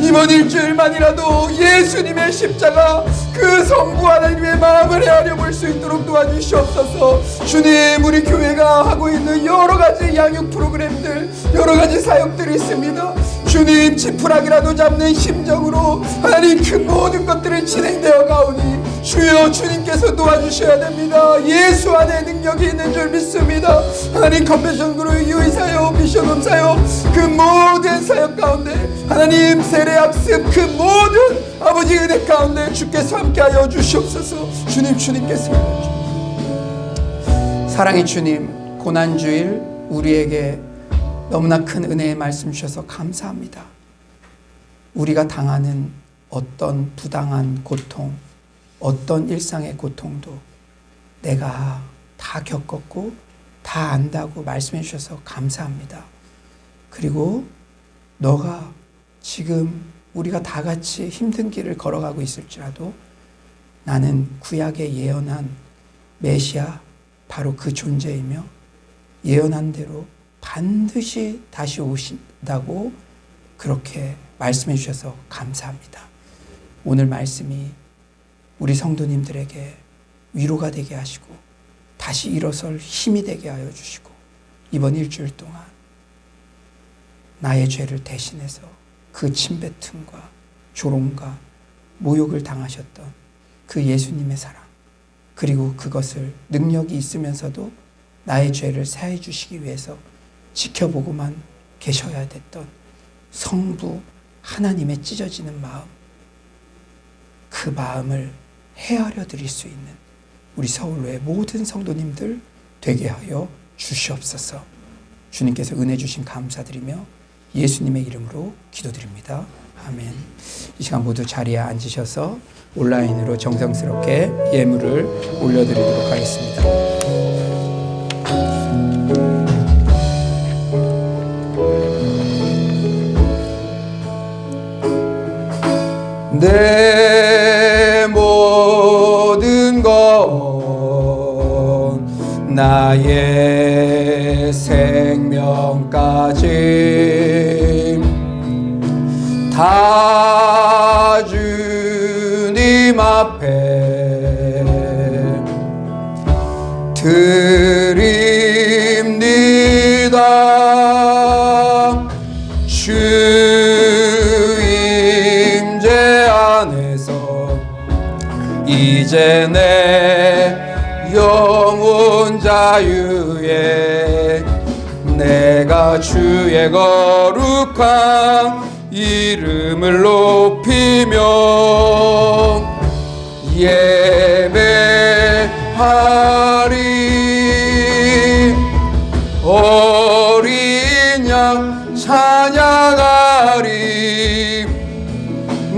이번 일주일만이라도 예수님의 십자가 그 성부 하나님의 마음을 헤아려 볼 수 있도록 도와주시옵소서. 주님, 우리 교회가 하고 있는 여러 가지 양육 프로그램들, 여러 가지 사역들이 있습니다. 주님, 지푸라기라도 잡는 심정으로 하나님 그 모든 것들이 진행되어 가오니 주여, 주님께서 도와주셔야 됩니다. 예수 안에 능력이 있는 줄 믿습니다. 하나님, 컴패션 그룹 유이사역, 미션홈 사역, 그 모든 사역 가운데 하나님, 세례 학습, 그 모든 아버지 은혜 가운데 주께서 함께하여 주시옵소서. 주님께서 사랑의 주님, 고난주일 우리에게 너무나 큰 은혜의 말씀 주셔서 감사합니다. 우리가 당하는 어떤 부당한 고통, 어떤 일상의 고통도 내가 다 겪었고 다 안다고 말씀해 주셔서 감사합니다. 그리고 너가 지금 우리가 다 같이 힘든 길을 걸어가고 있을지라도 나는 구약에 예언한 메시아, 바로 그 존재이며 예언한 대로 반드시 다시 오신다고 그렇게 말씀해 주셔서 감사합니다. 오늘 말씀이 우리 성도님들에게 위로가 되게 하시고 다시 일어설 힘이 되게 하여 주시고, 이번 일주일 동안 나의 죄를 대신해서 그 침뱉음과 조롱과 모욕을 당하셨던 그 예수님의 사랑, 그리고 그것을 능력이 있으면서도 나의 죄를 사해 주시기 위해서 지켜보고만 계셔야 됐던 성부 하나님의 찢어지는 마음, 그 마음을 헤아려 드릴 수 있는 우리 서울로의 모든 성도님들 되게 하여 주시옵소서. 주님께서 은혜 주신 감사드리며 예수님의 이름으로 기도드립니다. 아멘. 이 시간 모두 자리에 앉으셔서 온라인으로 정성스럽게 예물을 올려드리도록 하겠습니다. 내 모든 것 나의 생명까지 다 주님 앞에 드립니다. 주 임재 안에서 이제 내 영혼 자유에 내가 주의 거룩한 이름을 높이며 예배하리. 어린 양 찬양하리.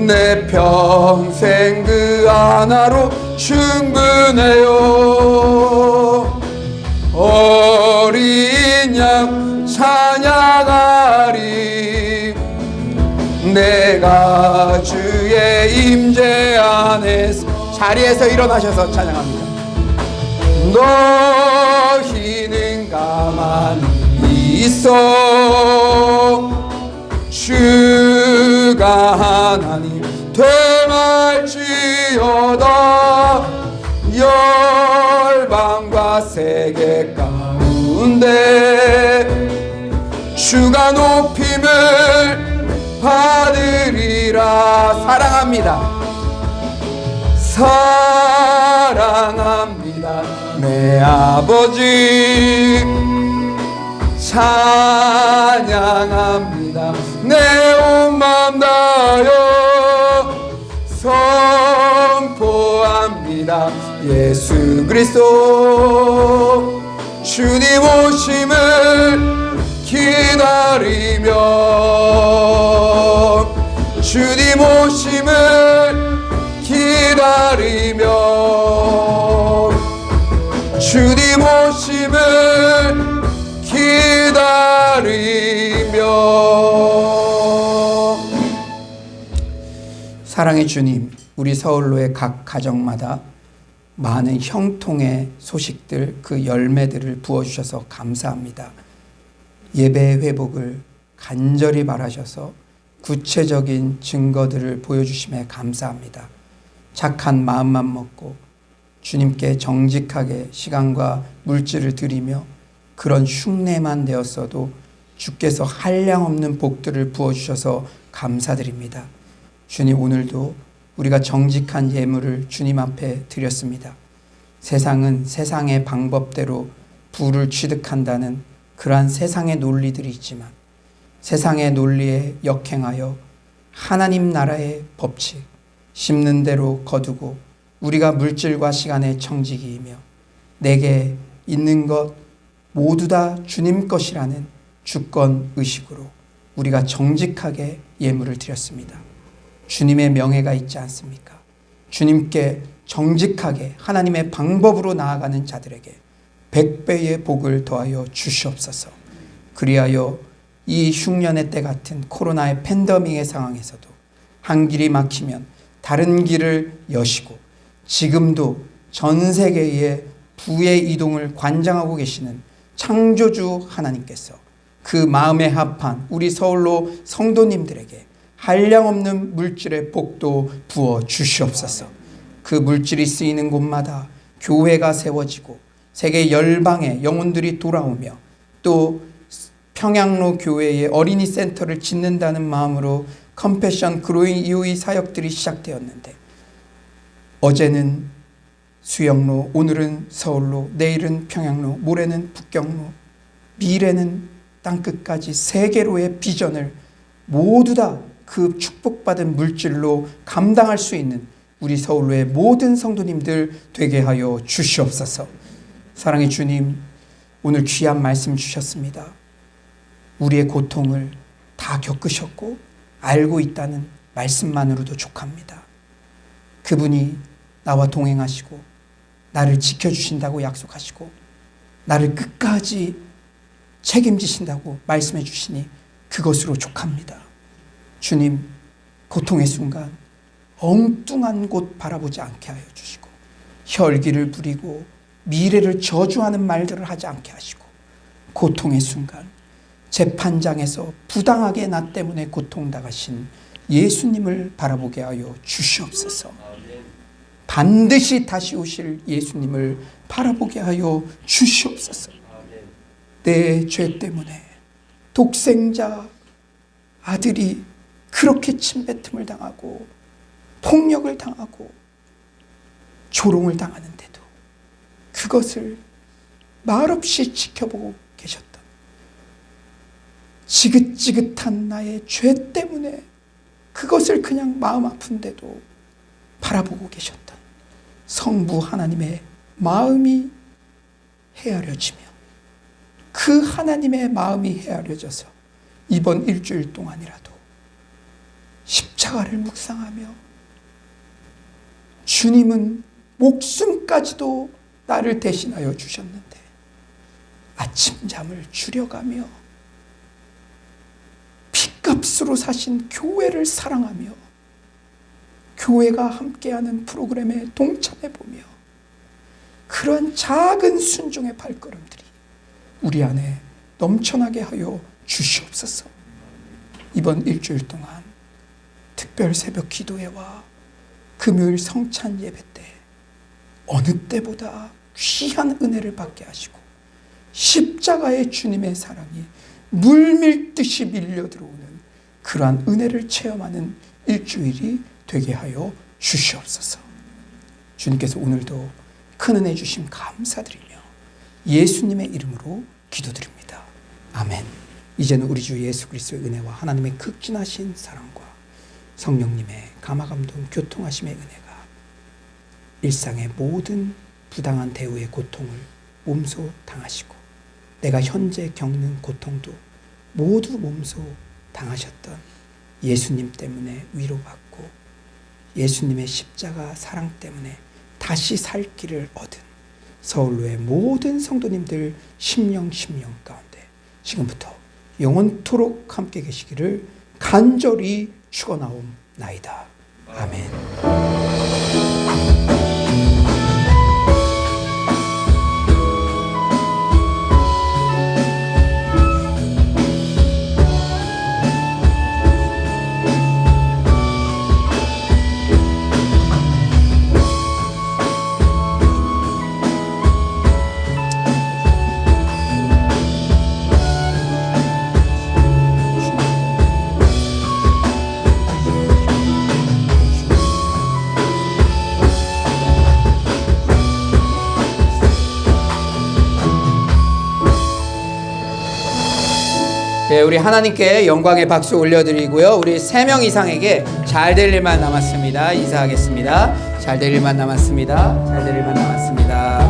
내 평생 그 하나로 충분해요. 어린 양 찬양하리. 내가 주의 임재 안에서, 자리에서 일어나셔서 찬양합니다. 너희는 가만히 있어. 주가 하나님 되말지어다. 열방과 세계 가운데 주가 높임을 받으리라. 사랑합니다. 사랑합니다. 내 아버지 찬양합니다. 내 온 마음 다하여 선포합니다. 예수 그리스도 주님 오심을 기다리며 주님 오심을 기다리며 주님 오심을 기다리며. 사랑의 주님, 우리 서울로의 각 가정마다 많은 형통의 소식들, 그 열매들을 부어주셔서 감사합니다. 예배의 회복을 간절히 바라셔서 구체적인 증거들을 보여주심에 감사합니다. 착한 마음만 먹고 주님께 정직하게 시간과 물질을 드리며 그런 흉내만 내었어도 주께서 한량없는 복들을 부어주셔서 감사드립니다. 주님, 오늘도 우리가 정직한 예물을 주님 앞에 드렸습니다. 세상은 세상의 방법대로 부를 취득한다는 그러한 세상의 논리들이 있지만 세상의 논리에 역행하여 하나님 나라의 법칙, 심는 대로 거두고 우리가 물질과 시간의 청지기이며 내게 있는 것 모두 다 주님 것이라는 주권의식으로 우리가 정직하게 예물을 드렸습니다. 주님의 명예가 있지 않습니까? 주님께 정직하게 하나님의 방법으로 나아가는 자들에게 100배의 복을 더하여 주시옵소서. 그리하여 이 흉년의 때 같은 코로나의 팬데믹의 상황에서도 한 길이 막히면 다른 길을 여시고 지금도 전 세계의 부의 이동을 관장하고 계시는 창조주 하나님께서 그 마음에 합한 우리 서울로 성도님들에게 한량없는 물질의 복도 부어 주시옵소서. 그 물질이 쓰이는 곳마다 교회가 세워지고 세계 열방의 영혼들이 돌아오며 또 평양로 교회의 어린이 센터를 짓는다는 마음으로 컴패션 그로잉 이후의 사역들이 시작되었는데 어제는 수영로, 오늘은 서울로, 내일은 평양로, 모레는 북경로, 미래는 땅끝까지 세계로의 비전을 모두 다 그 축복받은 물질로 감당할 수 있는 우리 서울로의 모든 성도님들 되게 하여 주시옵소서. 사랑의 주님, 오늘 귀한 말씀 주셨습니다. 우리의 고통을 다 겪으셨고 알고 있다는 말씀만으로도 족합니다. 그분이 나와 동행하시고 나를 지켜주신다고 약속하시고 나를 끝까지 책임지신다고 말씀해 주시니 그것으로 족합니다. 주님, 고통의 순간 엉뚱한 곳 바라보지 않게 하여 주시고 혈기를 부리고 미래를 저주하는 말들을 하지 않게 하시고 고통의 순간 재판장에서 부당하게 나 때문에 고통당하신 예수님을 바라보게 하여 주시옵소서. 반드시 다시 오실 예수님을 바라보게 하여 주시옵소서. 내 죄 때문에 독생자 아들이 그렇게 침뱉음을 당하고 폭력을 당하고 조롱을 당하는데도 그것을 말없이 지켜보고 계셨던 지긋지긋한 나의 죄 때문에 그것을 그냥 마음 아픈데도 바라보고 계셨던 성부 하나님의 마음이 헤아려지며 그 하나님의 마음이 헤아려져서 이번 일주일 동안이라도 십자가를 묵상하며 주님은 목숨까지도 나를 대신하여 주셨는데 아침잠을 줄여가며 핏값으로 사신 교회를 사랑하며 교회가 함께하는 프로그램에 동참해보며 그런 작은 순종의 발걸음들이 우리 안에 넘쳐나게 하여 주시옵소서. 이번 일주일 동안 특별 새벽 기도회와 금요일 성찬 예배 때 어느 때보다 귀한 은혜를 받게 하시고 십자가의 주님의 사랑이 물밀듯이 밀려 들어오는 그러한 은혜를 체험하는 일주일이 되게 하여 주시옵소서. 주님께서 오늘도 큰 은혜 주심 감사드리며 예수님의 이름으로 기도드립니다. 아멘. 이제는 우리 주 예수 그리스도의 은혜와 하나님의 극진하신 사랑과 성령님의 감화감동 교통하심의 은혜가 일상의 모든 부당한 대우의 고통을 몸소 당하시고 내가 현재 겪는 고통도 모두 몸소 당하셨던 예수님 때문에 위로받고 예수님의 십자가 사랑 때문에 다시 살 길을 얻은 서울로의 모든 성도님들 심령 가운데 지금부터 영원토록 함께 계시기를 간절히 축원하옵나이다. 아멘. 네, 우리 하나님께 영광의 박수 올려드리고요. 우리 3명 이상에게 잘 될 일만 남았습니다. 인사하겠습니다. 잘 될 일만 남았습니다. 잘 될 일만 남았습니다.